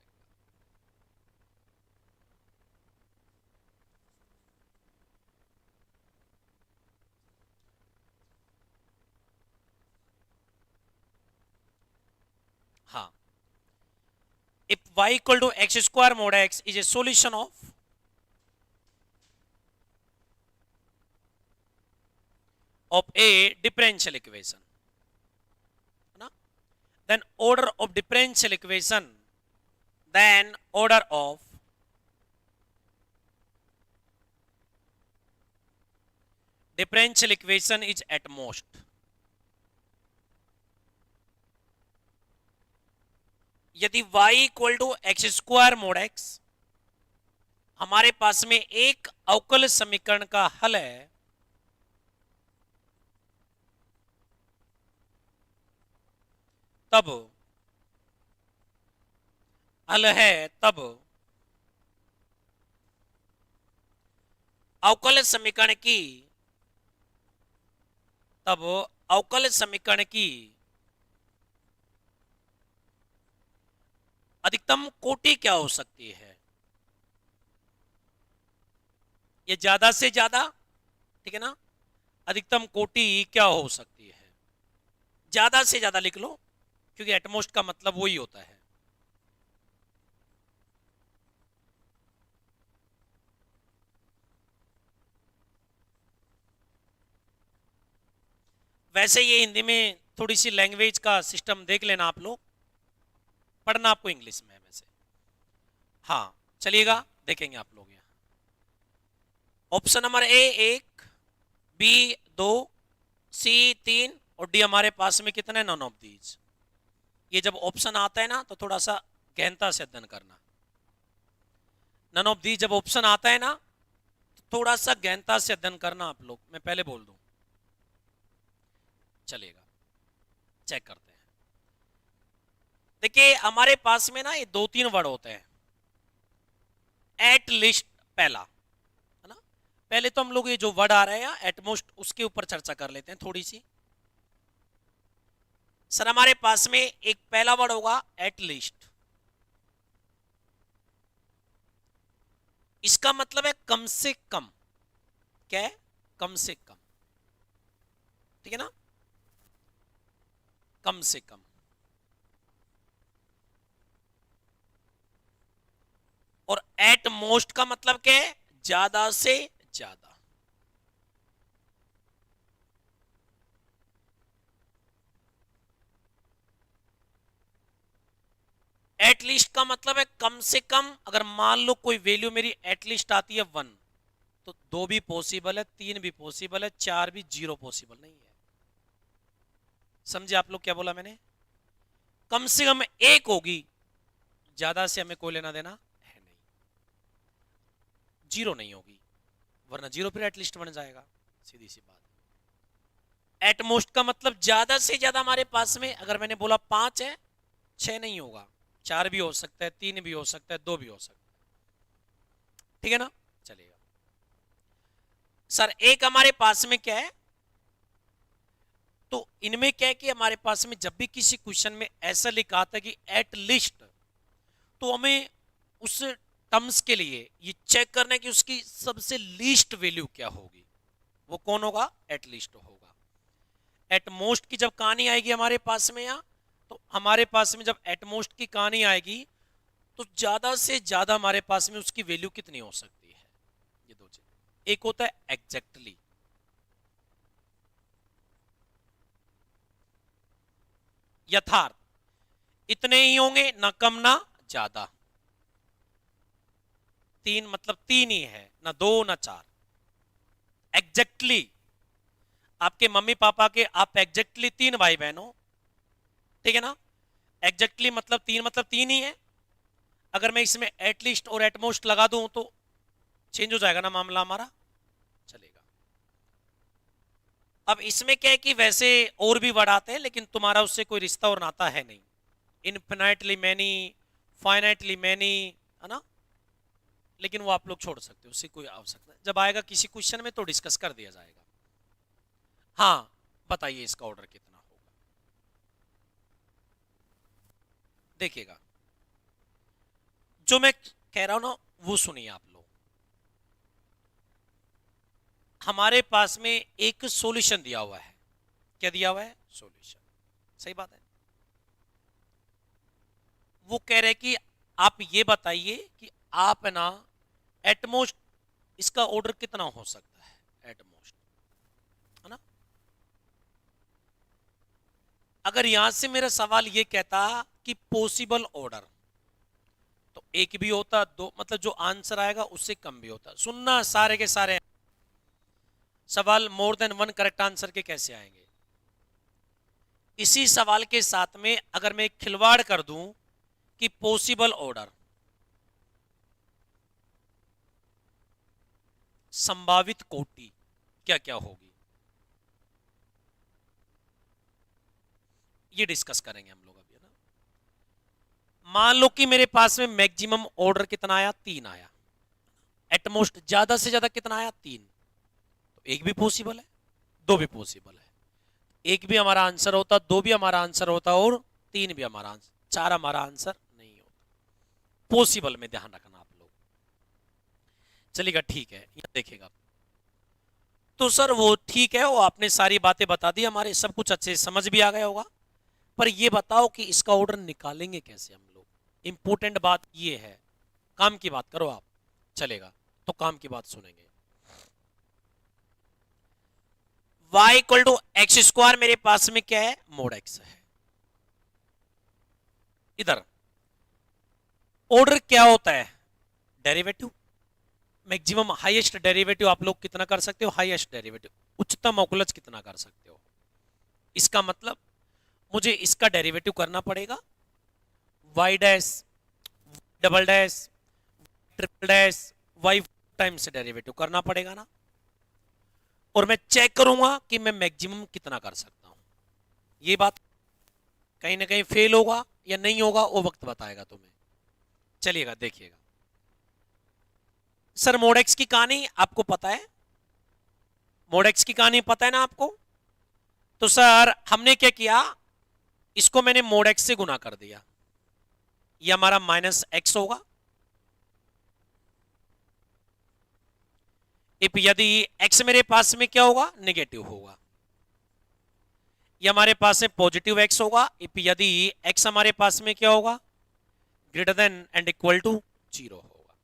हाँ, if y equal to x² mod x is a solution of a differential equation, ना, then order of differential equation then order of differential equation is at most. यदि y equal to x square mod x हमारे पास में एक अवकल समीकरण का हल है, तब हल है तब अवकल समीकरण की अधिकतम कोटि क्या हो सकती है? ये ज्यादा से ज्यादा, ठीक है ना, अधिकतम कोटि क्या हो सकती है? ज्यादा से ज्यादा लिख लो, क्योंकि एटमोस्ट का मतलब वही होता है। वैसे ये हिंदी में थोड़ी सी लैंग्वेज का सिस्टम देख लेना आप लोग, पढ़ना आपको इंग्लिश में है वैसे। हाँ चलिएगा, देखेंगे आप लोग। यहाँ option number a 1, b 2, c 3 और डी हमारे पास में कितने? None of these. ये जब ऑप्शन आता है ना तो थोड़ा सा गहनता से अध्ययन करना। नन ऑफ दीज जब ऑप्शन आता है ना तो थोड़ा सा गहनता से अध्ययन करना आप लोग, मैं पहले बोल दूं। चलेगा, चेक करते हैं। देखिए हमारे पास में ना ये 2-3 वर्ड होते हैं। एट लिस्ट पहला है ना, पहले तो हम लोग ये जो वर्ड आ रहा है एटमोस्ट उसके ऊपर चर्चा कर लेते हैं थोड़ी सी। सर हमारे पास में एक पहला वर्ड होगा एट लीस्ट, इसका मतलब है कम से कम। क्या है? कम से कम, ठीक है ना, कम से कम। और एट मोस्ट का मतलब क्या है? ज्यादा से ज्यादा। एटलीस्ट का मतलब है कम से कम। अगर मान लो कोई वैल्यू मेरी एटलीस्ट आती है 1, तो 2 भी पॉसिबल है, 3 भी पॉसिबल है, 4 भी, 0 पॉसिबल नहीं है। समझे आप लोग क्या बोला मैंने? कम से कम 1 होगी, ज्यादा से हमें कोई लेना देना है नहीं। 0 नहीं होगी, वरना 0 फिर एटलीस्ट बन जाएगा, सीधी सी बात। एटमोस्ट का मतलब ज्यादा से ज्यादा हमारे पास में। अगर मैंने बोला 5 है, 6 नहीं होगा, 4 भी हो सकता है, 3 भी हो सकता है, 2 भी हो सकता है, ठीक है ना। चलेगा सर, एक हमारे पास में क्या है, तो इनमें क्या है कि हमारे पास में जब भी किसी क्वेश्चन में ऐसा लिखा था कि एट लीस्ट, तो हमें उस टर्म्स के लिए ये चेक करना है कि उसकी सबसे लीस्ट वैल्यू क्या होगी। वो कौन होगा? एट लीस्ट होगा। एट मोस्ट की जब कहानी आएगी हमारे पास में यहाँ, तो हमारे पास में जब एट मोस्ट की कहानी आएगी तो ज्यादा से ज्यादा हमारे पास में उसकी वैल्यू कितनी हो सकती है? ये दो चीज। एक होता है एग्जैक्टली, यथार्थ, इतने ही होंगे, ना कम ना ज्यादा। 3 मतलब 3 ही है, ना 2 ना 4। एग्जैक्टली आपके मम्मी पापा के आप एग्जैक्टली 3 भाई बहन हो, ठीक है ना। एग्जैक्टली मतलब 3 मतलब 3 ही है। अगर मैं इसमें एटलीस्ट और एटमोस्ट लगा दूं तो चेंज हो जाएगा ना मामला हमारा। चलेगा। अब इसमें क्या है कि वैसे और भी वर्ड आते हैं, लेकिन तुम्हारा उससे कोई रिश्ता और नाता है नहीं। इनफिनाइटली मैनी, फाइनाइटली मैनी, है ना, लेकिन वो आप लोग छोड़ सकते हो, उससे कोई आवश्यकता नहीं। जब आएगा किसी क्वेश्चन में तो डिस्कस कर दिया जाएगा। हाँ बताइए इसका ऑर्डर कितना होगा? देखिएगा, जो मैं कह रहा हूं ना वो सुनिए आप लोग। हमारे पास में एक सॉल्यूशन दिया हुआ है। क्या दिया हुआ है? सॉल्यूशन। सही बात है। वो कह रहे कि आप ये बताइए कि आप ना एटमोस्ट इसका ऑर्डर कितना हो सकता है? एटमोस्ट, है ना। अगर यहां से मेरा सवाल ये कहता कि पॉसिबल ऑर्डर, एक भी होता, दो, मतलब जो आंसर आएगा उससे कम भी होता। सुनना सारे के सारे सवाल more than one correct answer के कैसे आएंगे। इसी सवाल के साथ में अगर मैं खिलवाड़ कर दूं कि पॉसिबल ऑर्डर, संभावित कोटि क्या क्या होगी, ये डिस्कस करेंगे हम लोग अभी, है ना। मान लो कि मेरे पास में मैक्सिमम ऑर्डर कितना आया, 3 आया। एटमोस्ट ज्यादा से ज्यादा कितना आया, 3। तो एक भी पॉसिबल है, दो भी पॉसिबल है। एक भी हमारा आंसर होता, दो भी हमारा आंसर होता, और 3 भी हमारा आंसर, 4 हमारा आंसर नहीं होता। पॉसिबल में ध्यान रखना आप लोग। चलेगा, ठीक है, यहां देखेगा। तो सर वो ठीक है, वो आपने सारी बातें बता दी, हमारे सब कुछ अच्छे से समझ भी आ गया होगा। पर ये बताओ कि इसका ऑर्डर निकालेंगे कैसे हम लोग। इंपॉर्टेंट बात ये है, काम की बात करो आप। चलेगा, तो काम की बात सुनेंगे। y equal to x square मेरे पास में क्या है, मोड x है। इधर ऑर्डर क्या होता है, डेरिवेटिव। मैक्सिमम हाईएस्ट डेरिवेटिव आप लोग कितना कर सकते हो, हाईएस्ट डेरिवेटिव, उच्चतम अवकलज कितना कर सकते हो। इसका मतलब मुझे इसका डेरिवेटिव करना पड़ेगा, y dash double dash triple dash y times derivative करना पड़ेगा ना। और मैं चेक करूंगा कि मैं मैक्सिमम कितना कर सकता हूं। ये बात कहीं ना कहीं फेल होगा या नहीं होगा, वो वक्त बताएगा तुम्हें। चलिएगा, देखिएगा। सर मोडेक्स की कहानी आपको पता है, मोडेक्स की कहानी पता है ना आपको। तो सर हमने क्या किया, इसको मैंने मोडेक्स से गुना कर दिया, ये हमारा माइनस एक्स होगा। इफ यदि x मेरे पास में क्या होगा, नेगेटिव होगा, ये हमारे पास में पॉजिटिव x होगा। इफ यदि x हमारे पास में क्या होगा, greater than and equal to 0 होगा।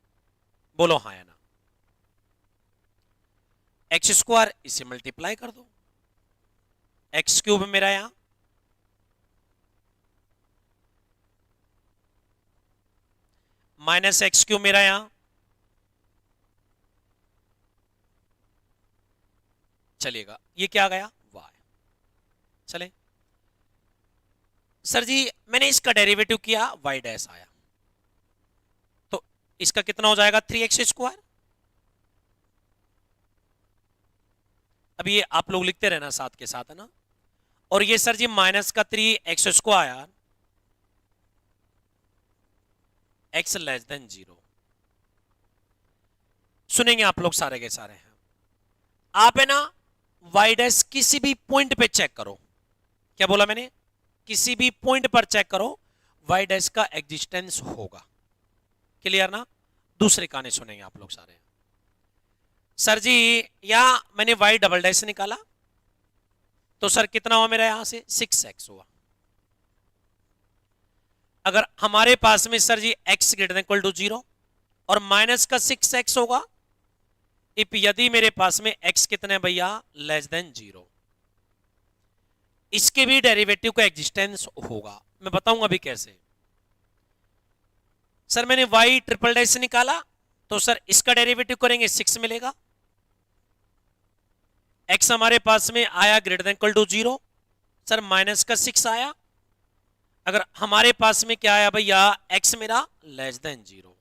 बोलो हाँ या ना। एक्स स्क्वायर इसे मल्टीप्लाई कर दो, एक्स क्यूब मेरा यहां, माइनस एक्स क्यूब मेरा यहां, चलेगा, ये क्या आ गया, y। चले सर जी, मैंने इसका डेरिवेटिव किया, y डैश आया, तो इसका कितना हो जाएगा, 3x स्क्वायर। अब ये आप लोग लिखते रहना साथ के साथ, है ना। और ये सर जी माइनस का 3x square, x less than 0। सुनेंगे आप लोग सारे के सारे हैं। आप है ना y डैश किसी भी पॉइंट पे चेक करो, क्या बोला मैंने, किसी भी पॉइंट पर चेक करो, y डैश का एग्जिस्टेंस होगा। क्लियर ना। दूसरे कहानी सुनेंगे आप लोग सारे। सर जी यहां मैंने y डबल डैश निकाला, तो सर कितना हुआ मेरा, यहां से 6x हुआ। अगर हमारे पास में sir ji x greater than equal to 0 और माइनस का 6x होगा, इफ यदि मेरे पास में x कितने भैया, लेस देन 0, इसके भी डेरिवेटिव का एग्जिस्टेंस होगा। मैं बताऊंगा अभी कैसे। सर मैंने y ट्रिपल डैश निकाला, तो सर इसका डेरिवेटिव करेंगे 6 मिलेगा। x हमारे पास में आया greater than equal to 0, sir minus का 6 आया। अगर हमारे पास में क्या आया भैया, x मेरा लेस देन 0।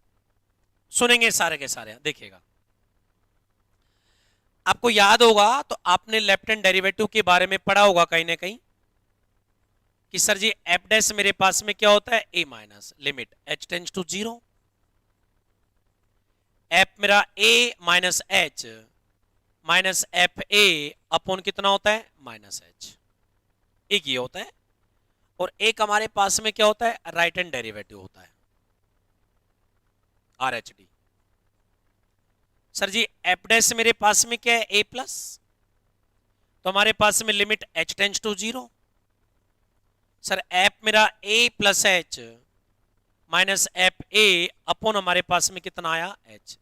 सुनेंगे सारे के सारे, देखिएगा। आपको याद होगा तो आपने लेफ्ट हैंड डेरिवेटिव के बारे में पढ़ा होगा कहीं ना कहीं कि सर जी एफ डैश मेरे पास में क्या होता है, a minus limit h tends to 0, f मेरा a minus h minus f a upon कितना होता है, माइनस h। एक ये होता है, और एक हमारे पास में क्या होता है, राइट हैंड डेरिवेटिव होता है, R H D. Sir ji F dash मेरे पास में क्या है, a प्लस, तो हमारे पास में limit h tends to 0। Sir f मेरा a plus h minus f a upon हमारे पास में कितना आया, h।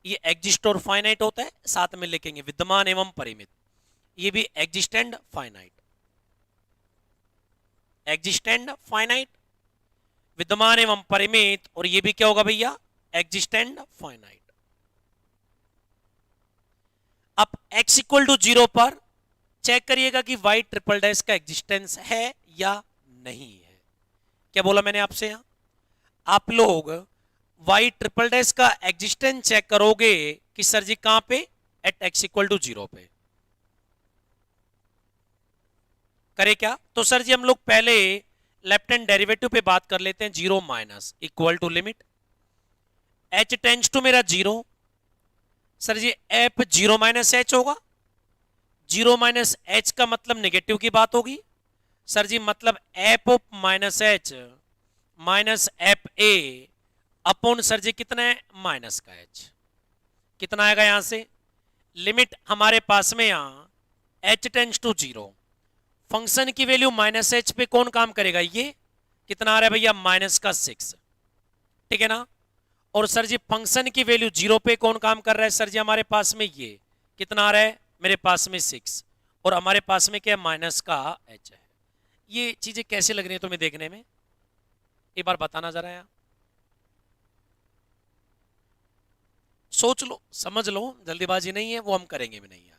ये एग्जिस्ट और फाइनाइट होता है, साथ में लिखेंगे विद्यमान एवं परिमित। ये भी एग्जिस्टेंड फाइनाइट, एग्जिस्टेंड फाइनाइट विद्यमान एवं परिमित, और ये भी क्या होगा भैया, एग्जिस्टेंट फाइनाइट। अब x इक्वल टू 0 पर चेक करिएगा कि y ट्रिपल डैश का एग्जिस्टेंस है या नहीं है। क्या बोला मैंने आपसे यहां, आप लोग y ट्रिपल डैश का एग्जिस्टेंस चेक करोगे कि सर जी कहां पे, एट x इक्वल टू 0 पे। करे क्या, तो सर जी हम लोग पहले लेफ्ट हैंड डेरिवेटिव पे बात कर लेते हैं। 0 minus equal to limit h tends to मेरा 0। Sir ji f 0 minus h होगा, 0 माइनस एच का मतलब नेगेटिव की बात होगी। सर जी मतलब F of minus H minus F A upon sir जी कितना है, माइनस का एच। कितना आएगा यहां से, लिमिट हमारे पास में यहां h टेंड्स टू 0, फंक्शन की वैल्यू माइनस एच पे कौन काम करेगा, ये कितना आ रहा है भैया, माइनस का 6, ठीक है ना। और सर जी फंक्शन की वैल्यू 0 पे कौन काम कर रहा है, सर जी हमारे पास में ये कितना आ रहा है, मेरे पास में 6, और हमारे पास में क्या है, माइनस का h है। ये चीजें कैसे लग रही है तुम्हें देखने में, एक बार बताना जरा यार, सोच लो समझ लो, जल्दीबाजी नहीं है, वो हम करेंगे भी नहीं है।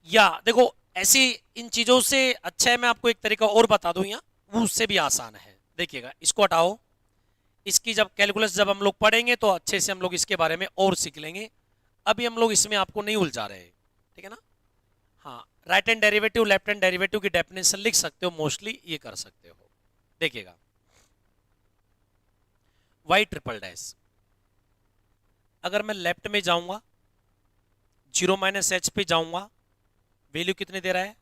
या देखो ऐसी इन चीजों से अच्छा है मैं आपको एक तरीका और बता दूं, यहाँ वो उससे भी आसान है। देखिएगा इसको हटाओ, इसकी जब कैलकुलस जब हम लोग पढ़ेंगे तो अच्छे से हम लोग इसके बारे में और सीख लेंगे। अभी हम लोग इसमें आपको नहीं उलझा रहे, ठीक है ना। हाँ, right hand derivative left hand derivative की डेफिनेशन लिख सकते हो, मोस्टली ये कर सकते हो। देखिएगा वाई ट्रिपल डैश, अगर मैं लेफ्ट में जाऊंगा 0 माइनस एच पे जाऊंगा, वैल्यू कितने दे रहा है,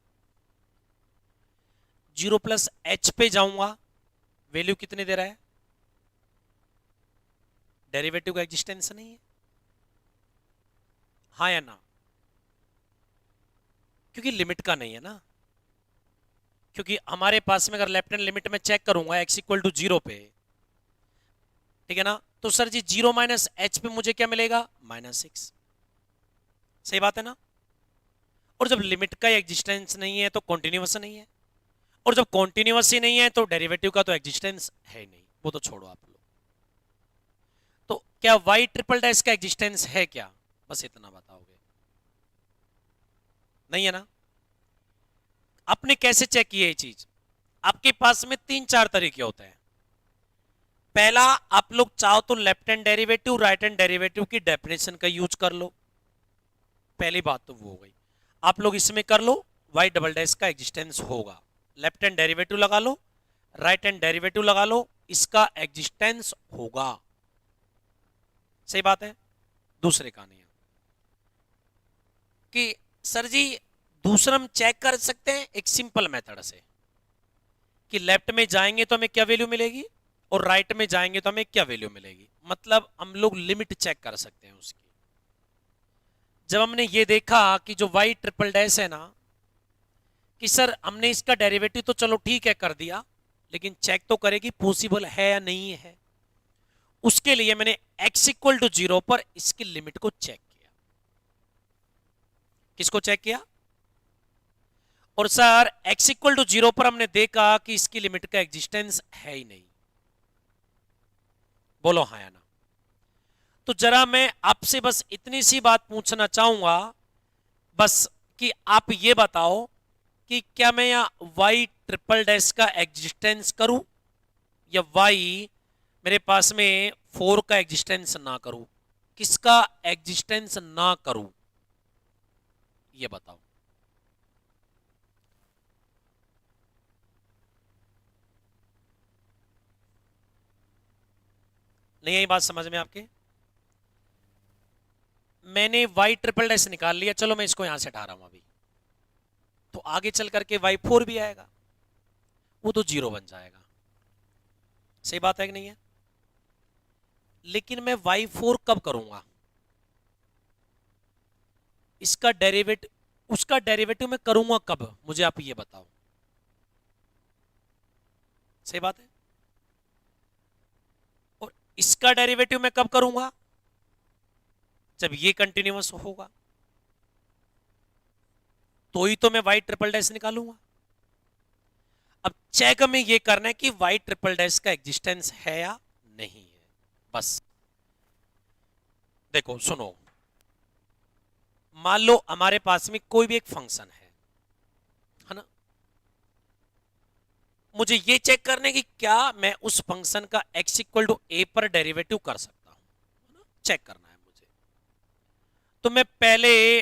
0 प्लस एच पे जाऊंगा, वैल्यू कितने दे रहा है, डेरिवेटिव का एग्जिस्टेंस नहीं है, हाँ या ना, क्योंकि लिमिट का नहीं है ना। क्योंकि हमारे पास में अगर लेफ्ट हैंड लिमिट में चेक करूंगा x इक्वल टू 0 पे, ठीक है ना, तो सर जी 0 माइनस एच पे मुझे क्या मिलेगा, -6, सही बात है ना। और जब लिमिट का एग्जिस्टेंस नहीं है तो कॉन्टिन्यूअस नहीं है, और जब कॉन्टिन्यूअस ही नहीं है तो डेरिवेटिव का तो एग्जिस्टेंस है ही नहीं, वो तो छोड़ो आप लोग। तो क्या वाई ट्रिपल डैश का एग्जिस्टेंस है क्या, बस इतना बताओगे, नहीं है ना। आपने कैसे चेक किया ये चीज, आपके पास में 3-4 तरीके होते हैं। पहला, आप लोग चाहो तो left hand derivative right hand derivative की डेफिनेशन का यूज कर लो, पहली बात तो वो हो गई। आप लोग इसमें कर लो, वाई डबल डैश का एग्जिस्टेंस होगा, लेफ्ट हैंड डेरिवेटिव लगा लो, राइट हैंड डेरिवेटिव लगा लो, इसका एग्जिस्टेंस होगा, सही बात है। दूसरे का नहीं है कि सर जी दूसरा हम चेक कर सकते हैं एक सिंपल मेथड से कि लेफ्ट में जाएंगे तो हमें क्या वैल्यू मिलेगी और राइट में जाएंगे तो हमें क्या वैल्यू मिलेगी, मतलब हम लोग लिमिट चेक कर सकते हैं उसकी। जब हमने ये देखा कि जो वाई ट्रिपल डैश है ना, कि सर हमने इसका डेरिवेटिव तो चलो ठीक है कर दिया, लेकिन चेक तो करेगी पॉसिबल है या नहीं है। उसके लिए मैंने x इक्वल टू 0 पर इसकी लिमिट को चेक किया। किसको चेक किया, और सर x इक्वल टू 0 पर हमने देखा कि इसकी लिमिट का एग्जिस्टेंस है ही नहीं, बोलो हाँ या ना। तो जरा मैं आपसे बस इतनी सी बात पूछना चाहूंगा, बस कि आप ये बताओ कि क्या मैं यहां y ट्रिपल डैश का एग्जिस्टेंस करूं या y मेरे पास में 4 का एग्जिस्टेंस ना करूं, किसका एग्जिस्टेंस ना करूं, ये बताओ। नहीं आई बात समझ में आपके, मैंने y ट्रिपल डैश निकाल लिया, चलो मैं इसको यहां से हटा रहा हूं अभी, तो आगे चल करके y4 भी आएगा, वो तो 0 बन जाएगा, सही बात है कि नहीं है। लेकिन मैं y4 कब करूंगा, इसका डेरिवेटिव उसका डेरिवेटिव मैं करूंगा कब, मुझे आप ये बताओ, सही बात है। और इसका डेरिवेटिव मैं कब करूंगा, जब ये कंटिन्यूअस होगा, तो ही तो मैं वाई ट्रिपल डैश निकालूंगा। अब चेक में ये करना है कि वाई ट्रिपल डैश का एग्जिस्टेंस है या नहीं है। बस देखो सुनो, मान लो हमारे पास में कोई भी एक फंक्शन है ना, मुझे ये चेक करने की क्या मैं उस फंक्शन का x इक्वल टू ए पर डेरिवेटिव कर सकता हूं, है ना, चेक करना है मुझे। तो मैं पहले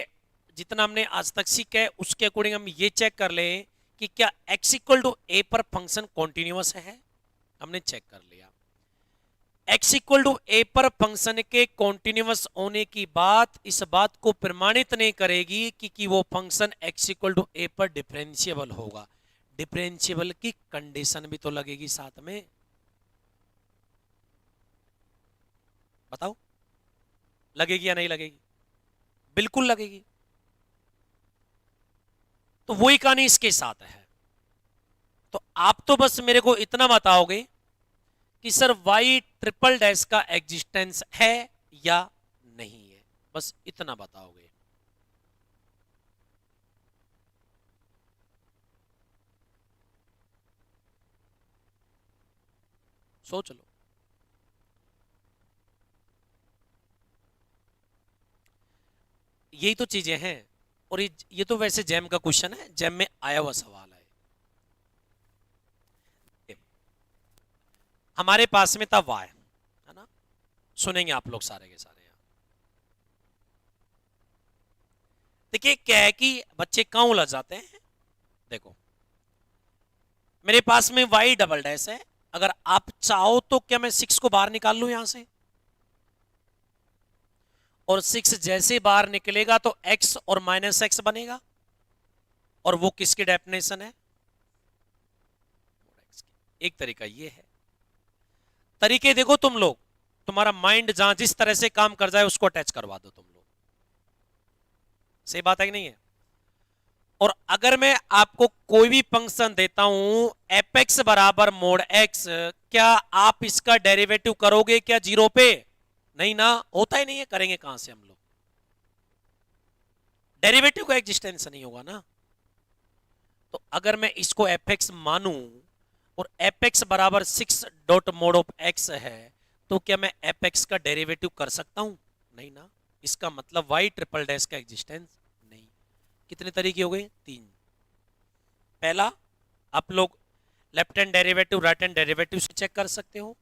जितना हमने आज तक सीखा है उसके अकॉर्डिंग हम ये चेक कर लें कि क्या x इक्वल टू ए पर फंक्शन कॉन्टिन्यूअस है। हमने चेक कर लिया x इक्वल टू ए पर फंक्शन के कॉन्टिन्यूअस होने की बात इस बात को प्रमाणित नहीं करेगी कि वो फंक्शन x इक्वल टू ए पर डिफरेंशिएबल होगा। डिफरेंशिएबल की कंडीशन भी तो लगेगी साथ में, बताओ लगेगी या नहीं लगेगी? बिल्कुल लगेगी। तो वही कहानी इसके साथ है। तो आप तो बस मेरे को इतना बताओगे कि सर वाई ट्रिपल डैश का एग्जिस्टेंस है या नहीं है, बस इतना बताओगे। सोच लो। यही तो चीजें हैं। और ये तो वैसे जैम का क्वेश्चन है, जैम में आया हुआ सवाल है। हमारे पास में था वाई, है ना, सुनेंगे आप लोग सारे के सारे। देखिए क्या है कि बच्चे कहां उलझ जाते हैं। देखो मेरे पास में वाई डबल डैश है, अगर आप चाहो तो क्या मैं 6 को बाहर निकाल लूं यहां से, और 6 जैसे बाहर निकलेगा तो x और माइनस एक्स बनेगा, और वो किसकी डेफिनेशन है? एक तरीका ये है। तरीके देखो तुम लोग, तुम्हारा माइंड जहां जिस तरह से काम कर जाए उसको अटैच करवा दो तुम लोग। सही बात है कि नहीं है? और अगर मैं आपको कोई भी फंक्शन देता हूं एफ एक्स बराबर मोड एक्स, क्या आप इसका डेरिवेटिव करोगे क्या जीरो पे? नहीं ना, होता ही नहीं है, करेंगे कहां से हम लोग? डेरिवेटिव का एग्जिस्टेंस नहीं होगा ना। तो अगर मैं इसको एफ एक्स मानूं और एफ एक्स बराबर 6 डॉट मोड ऑफ एक्स है, तो क्या मैं एफ एक्स का डेरिवेटिव कर सकता हूं? नहीं ना। इसका मतलब वाई ट्रिपल डैश का एग्जिस्टेंस नहीं। कितने तरीके हो गए? 3। पहला, आप लोग left hand derivative right hand derivative से चेक कर सकते हो।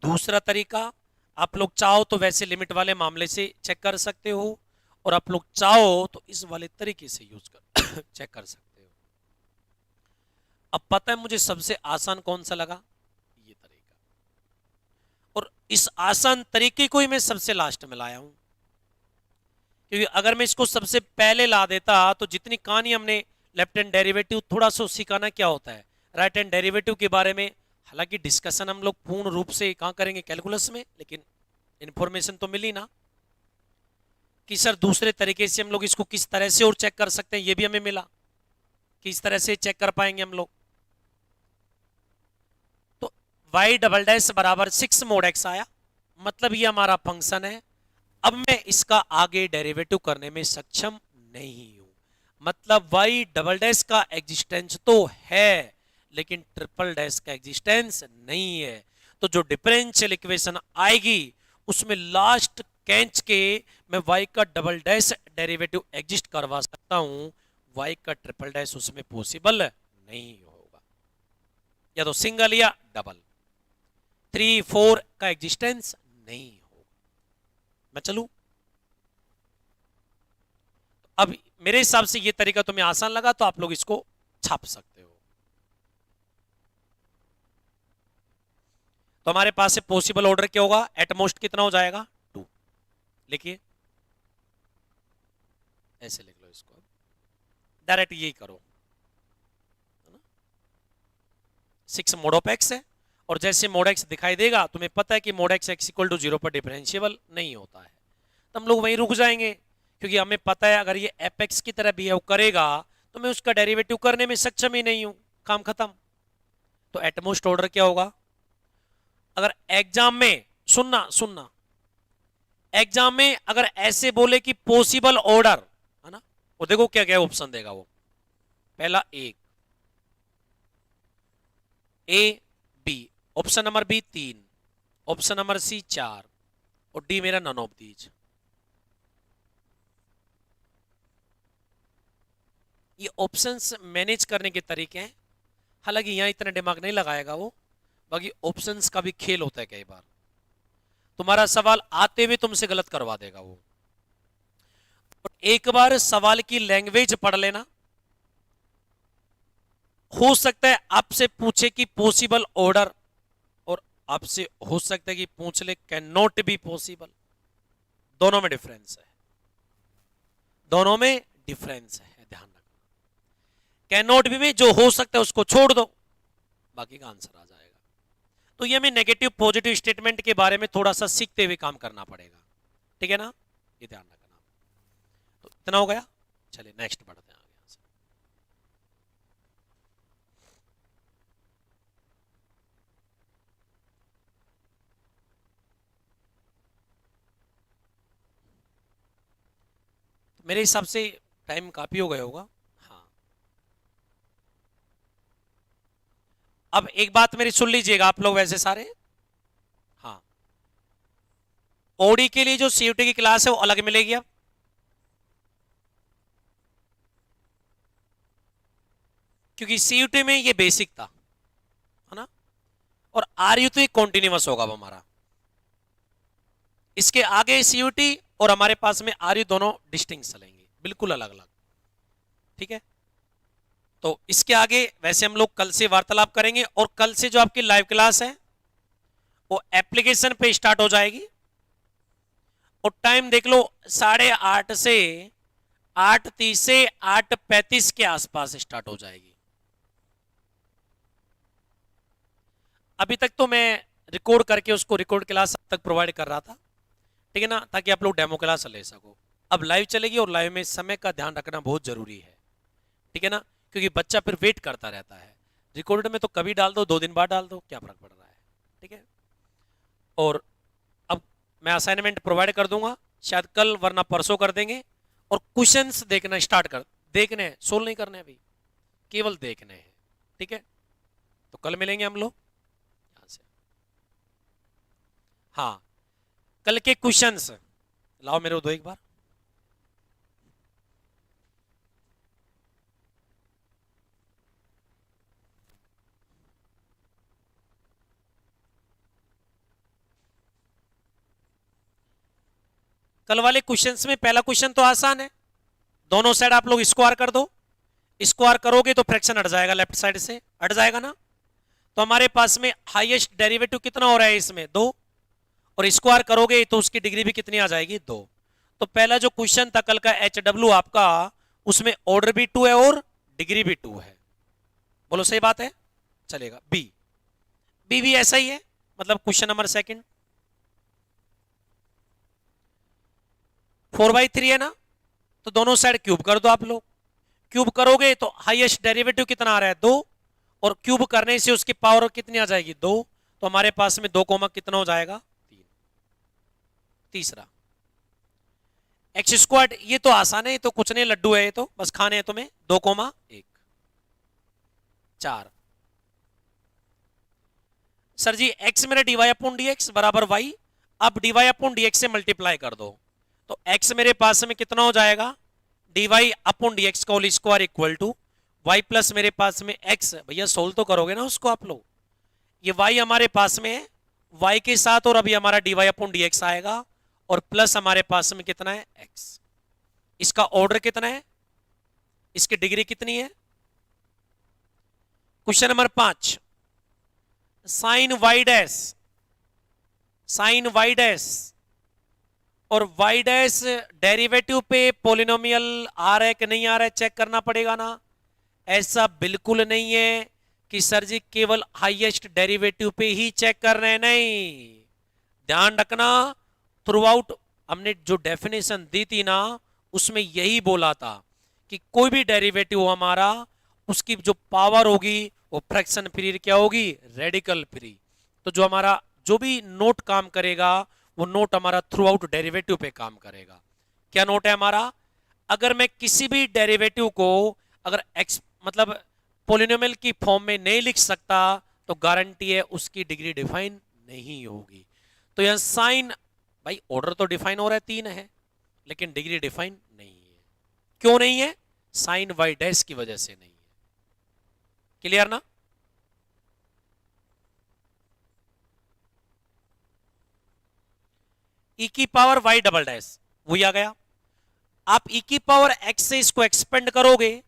दूसरा तरीका, आप लोग चाहो तो वैसे लिमिट वाले मामले से चेक कर सकते हो, और आप लोग चाहो तो इस वाले तरीके से यूज कर चेक कर सकते हो। अब पता है मुझे सबसे आसान कौन सा लगा? ये तरीका। और इस आसान तरीके को ही मैं सबसे लास्ट में लाया हूं, क्योंकि अगर मैं इसको सबसे पहले ला देता तो जितनी कहानी हमने लेफ्ट हैंड डेरिवेटिव थोड़ा सा सिखाना क्या होता है राइट हैंड डेरिवेटिव के बारे में, हालांकि डिस्कशन हम लोग पूर्ण रूप से कहां करेंगे कैलकुलस में, लेकिन इंफॉर्मेशन तो मिली ना कि सर दूसरे तरीके से हम लोग इसको किस तरह से और चेक कर सकते हैं, ये भी हमें मिला कि इस तरह से चेक कर पाएंगे हम लोग। तो वाई डबल डैश बराबर 6 मोड एक्स आया, मतलब ये हमारा फंक्शन है। अब मैं इसका आगे डेरिवेटिव करने में सक्षम नहीं हूं, मतलब वाई डबल डैश का एग्जिस्टेंस तो है लेकिन ट्रिपल डैश का एग्जिस्टेंस नहीं है। तो जो डिफरेंशियल इक्वेशन आएगी उसमें लास्ट कैंच के मैं y का डबल डैश डेरिवेटिव एग्जिस्ट करवा सकता हूं, y का ट्रिपल डैश उसमें पॉसिबल नहीं होगा, या तो सिंगल या डबल। 3 4 का एग्जिस्टेंस नहीं होगा। मैं चलूं? अब मेरे हिसाब से ये तरीका तुम्हें आसान लगा तो आप लोग इसको छाप सकते हो। तो हमारे पास से पॉसिबल ऑर्डर क्या होगा? एटमोस्ट कितना हो जाएगा? 2। लिखिए, ऐसे लिख लो इसको, डायरेक्ट यही करो, 6 मोड ऑफ एक्स है, और जैसे मोड एक्स दिखाई देगा तुम्हें पता है कि mod x x equal to 0 पर डिफरेंशिएबल नहीं होता है, तो हम लोग वहीं रुक जाएंगे, क्योंकि हमें पता है अगर ये एफ एक्स की तरह बिहेव करेगा तो मैं उसका डेरिवेटिव करने में सक्षम ही नहीं हूं, काम खत्म। तो एटमोस्ट ऑर्डर क्या होगा? अगर एग्जाम में सुनना सुनना, एग्जाम में अगर ऐसे बोले कि पॉसिबल ऑर्डर, है ना, वो देखो क्या क्या ऑप्शन देगा वो। पहला 1, a b, option number b 3, option number c 4 और डी मेरा नन ऑफ दीज। ये ऑप्शंस मैनेज करने के तरीके हैं, हालांकि यहां इतना दिमाग नहीं लगाएगा वो, बाकी ऑप्शंस का भी खेल होता है। कई बार तुम्हारा सवाल आते हुए तुमसे गलत करवा देगा वो। और एक बार सवाल की लैंग्वेज पढ़ लेना। हो सकता है आपसे पूछे कि पॉसिबल ऑर्डर, और आपसे हो सकता है कि पूछ ले कैन नॉट बी पॉसिबल। दोनों में डिफरेंस है, दोनों में डिफरेंस है, ध्यान रखना। कैन नॉट बी में जो हो सकता है उसको छोड़ दो, बाकी का आंसर आ जाएगा। तो ये हमें नेगेटिव पॉजिटिव स्टेटमेंट के बारे में थोड़ा सा सीखते हुए काम करना पड़ेगा, ठीक है ना, ये ध्यान रखना। तो इतना हो गया, चलिए नेक्स्ट बढ़ते हैं आगे। मेरे हिसाब से टाइम काफी हो गया होगा। हाँ, अब एक बात मेरी सुन लीजिएगा आप लोग वैसे सारे। हाँ, ओडी के लिए जो सीयूटी की क्लास है वो अलग मिलेगी अब, क्योंकि सीयूटी में ये बेसिक था, है ना, और आरयू तो ये कॉन्टिन्यूअस होगा अब हमारा। इसके आगे सीयूटी और हमारे पास में आरयू दोनों डिस्टिंक्ट चलेंगे, बिल्कुल अलग अलग, ठीक है। तो इसके आगे वैसे हम लोग कल से वार्तालाप करेंगे, और कल से जो आपकी लाइव क्लास है वो एप्लीकेशन पे स्टार्ट हो जाएगी। और टाइम देख लो 8:30 से 8:30 से 8:35 के आसपास स्टार्ट हो जाएगी। अभी तक तो मैं रिकॉर्ड करके उसको रिकॉर्ड क्लास तक प्रोवाइड कर रहा था, ठीक है ना, ताकि आप लोग डेमो क्लास ले सको। अब लाइव चलेगी, और लाइव में समय का ध्यान रखना बहुत जरूरी है, ठीक है ना, क्योंकि बच्चा फिर वेट करता रहता है। रिकॉर्ड में तो कभी डाल दो, 2 दिन बाद डाल दो, क्या फर्क पड़ रहा है, ठीक है। और अब मैं असाइनमेंट प्रोवाइड कर दूंगा, शायद कल वरना परसों कर देंगे। और क्वेश्चंस देखना स्टार्ट कर, देखने हैं, सोल्व नहीं करने अभी, केवल देखने हैं, ठीक है। तो कल मिलेंगे हम लोग यहां से। हाँ, कल के क्वेश्चंस लाओ मेरे को दो एक बार। कल वाले क्वेश्चंस में पहला क्वेश्चन तो आसान है, दोनों साइड आप लोग स्क्वायर कर दो। स्क्वायर करोगे तो फ्रैक्शन हट जाएगा, लेफ्ट साइड से हट जाएगा ना। तो हमारे पास में हाईएस्ट डेरिवेटिव कितना हो रहा है इसमें, 2, और स्क्वायर करोगे तो उसकी डिग्री भी कितनी आ जाएगी, 2। तो पहला जो क्वेश्चन था कल का HW आपका, उसमें ऑर्डर भी 2 है और डिग्री भी 2 है। बोलो सही बात है, चलेगा। बी भी ऐसा ही है, मतलब क्वेश्चन नंबर सेकंड 4/3 है ना, तो दोनों साइड क्यूब कर दो आप लोग। क्यूब करोगे तो हाईएस्ट डेरिवेटिव कितना आ रहा है, 2, और क्यूब करने से उसकी पावर कितनी आ जाएगी, 2। तो हमारे पास में 2 कोमा कितना हो जाएगा, 3। तीसरा एक्स स्क्वाड, ये तो आसान है, ये तो कुछ नहीं, लड्डू है ये तो, बस खाने हैं तुम्हें। 2,1 4। सर जी एक्स मेरा डीवाई अपॉन डीएक्स बराबर वाई, अब डीवाई अपॉन डीएक्स से मल्टीप्लाई कर दो, तो एक्स मेरे पास में कितना हो जाएगा, डीवाई अपॉन डीएक्स का whole square equal to y plus मेरे पास में एक्स। भैया सोल्व तो करोगे ना उसको आप लोग। ये वाई हमारे पास में है, वाई के साथ और अभी हमारा डीवाई अपॉन डीएक्स आएगा, और प्लस हमारे पास में कितना है, एक्स। इसका ऑर्डर कितना है, इसकी डिग्री कितनी है। Question number 5, sine y dash, sine y dash और वाई डैश डेरिवेटिव पे पॉलिनोमियल आ रहा है कि नहीं आ रहा है, चेक करना पड़ेगा ना। ऐसा बिल्कुल नहीं है कि सर जी केवल हाईएस्ट डेरिवेटिव पे ही चेक कर रहे हैं, नहीं, ध्यान रखना। थ्रू आउट हमने जो डेफिनेशन दी थी ना, उसमें यही बोला था कि कोई भी डेरिवेटिव हो हमारा, उसकी जो पावर होगी वो फ्रैक्शन फ्री क्या होगी, रेडिकल फ्री। तो जो हमारा जो भी नोट काम करेगा, वो नोट हमारा थ्रू आउट डेरिवेटिव पे काम करेगा। क्या नोट है हमारा, अगर मैं किसी भी डेरिवेटिव को अगर एक्स मतलब पोलिनोमियल की फॉर्म में नहीं लिख सकता, तो गारंटी है उसकी डिग्री डिफाइन नहीं होगी। तो यहां साइन, भाई ऑर्डर तो डिफाइन हो रहा है 3 है, लेकिन डिग्री डिफाइन नहीं है। क्यों नहीं है? साइन वाई डैश की वजह से नहीं है। क्लियर ना? ई की पावर वाई डबल डैश वही आ गया। आप ई की पावर एक्स से इसको एक्सपेंड करोगे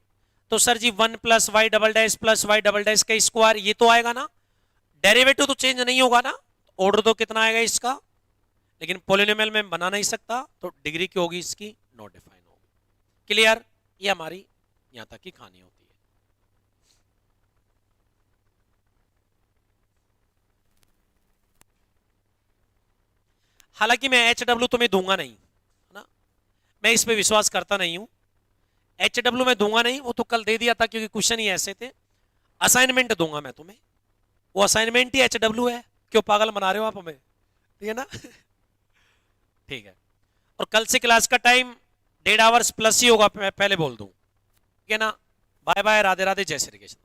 तो sir ji 1 plus y double dash plus y double dash का स्क्वायर, ये तो आएगा ना। डेरिवेटिव तो चेंज नहीं होगा ना, ऑर्डर तो कितना आएगा इसका, लेकिन पोलिनोमियल में बना नहीं सकता, तो डिग्री की होगी इसकी नॉट डिफाइन होगी। क्लियर? ये हमारी यहां तक की कहानी होती है। हालांकि मैं एच डब्ल्यू तुम्हें दूंगा नहीं, है ना, मैं इस पे विश्वास करता नहीं हूं। एच डब्ल्यू मैं दूंगा नहीं, वो तो कल दे दिया था क्योंकि क्वेश्चन ही ऐसे थे। असाइनमेंट दूंगा मैं तुम्हें, वो असाइनमेंट ही एच डब्ल्यू है। क्यों पागल बना रहे हो आप हमें? ठीक है ना? ठीक है। और कल से क्लास का टाइम 1.5 आवर्स प्लस ही होगा, मैं पहले बोल दूं। ठीक है ना? बाय बाय, राधे राधे, जय श्री कृष्ण।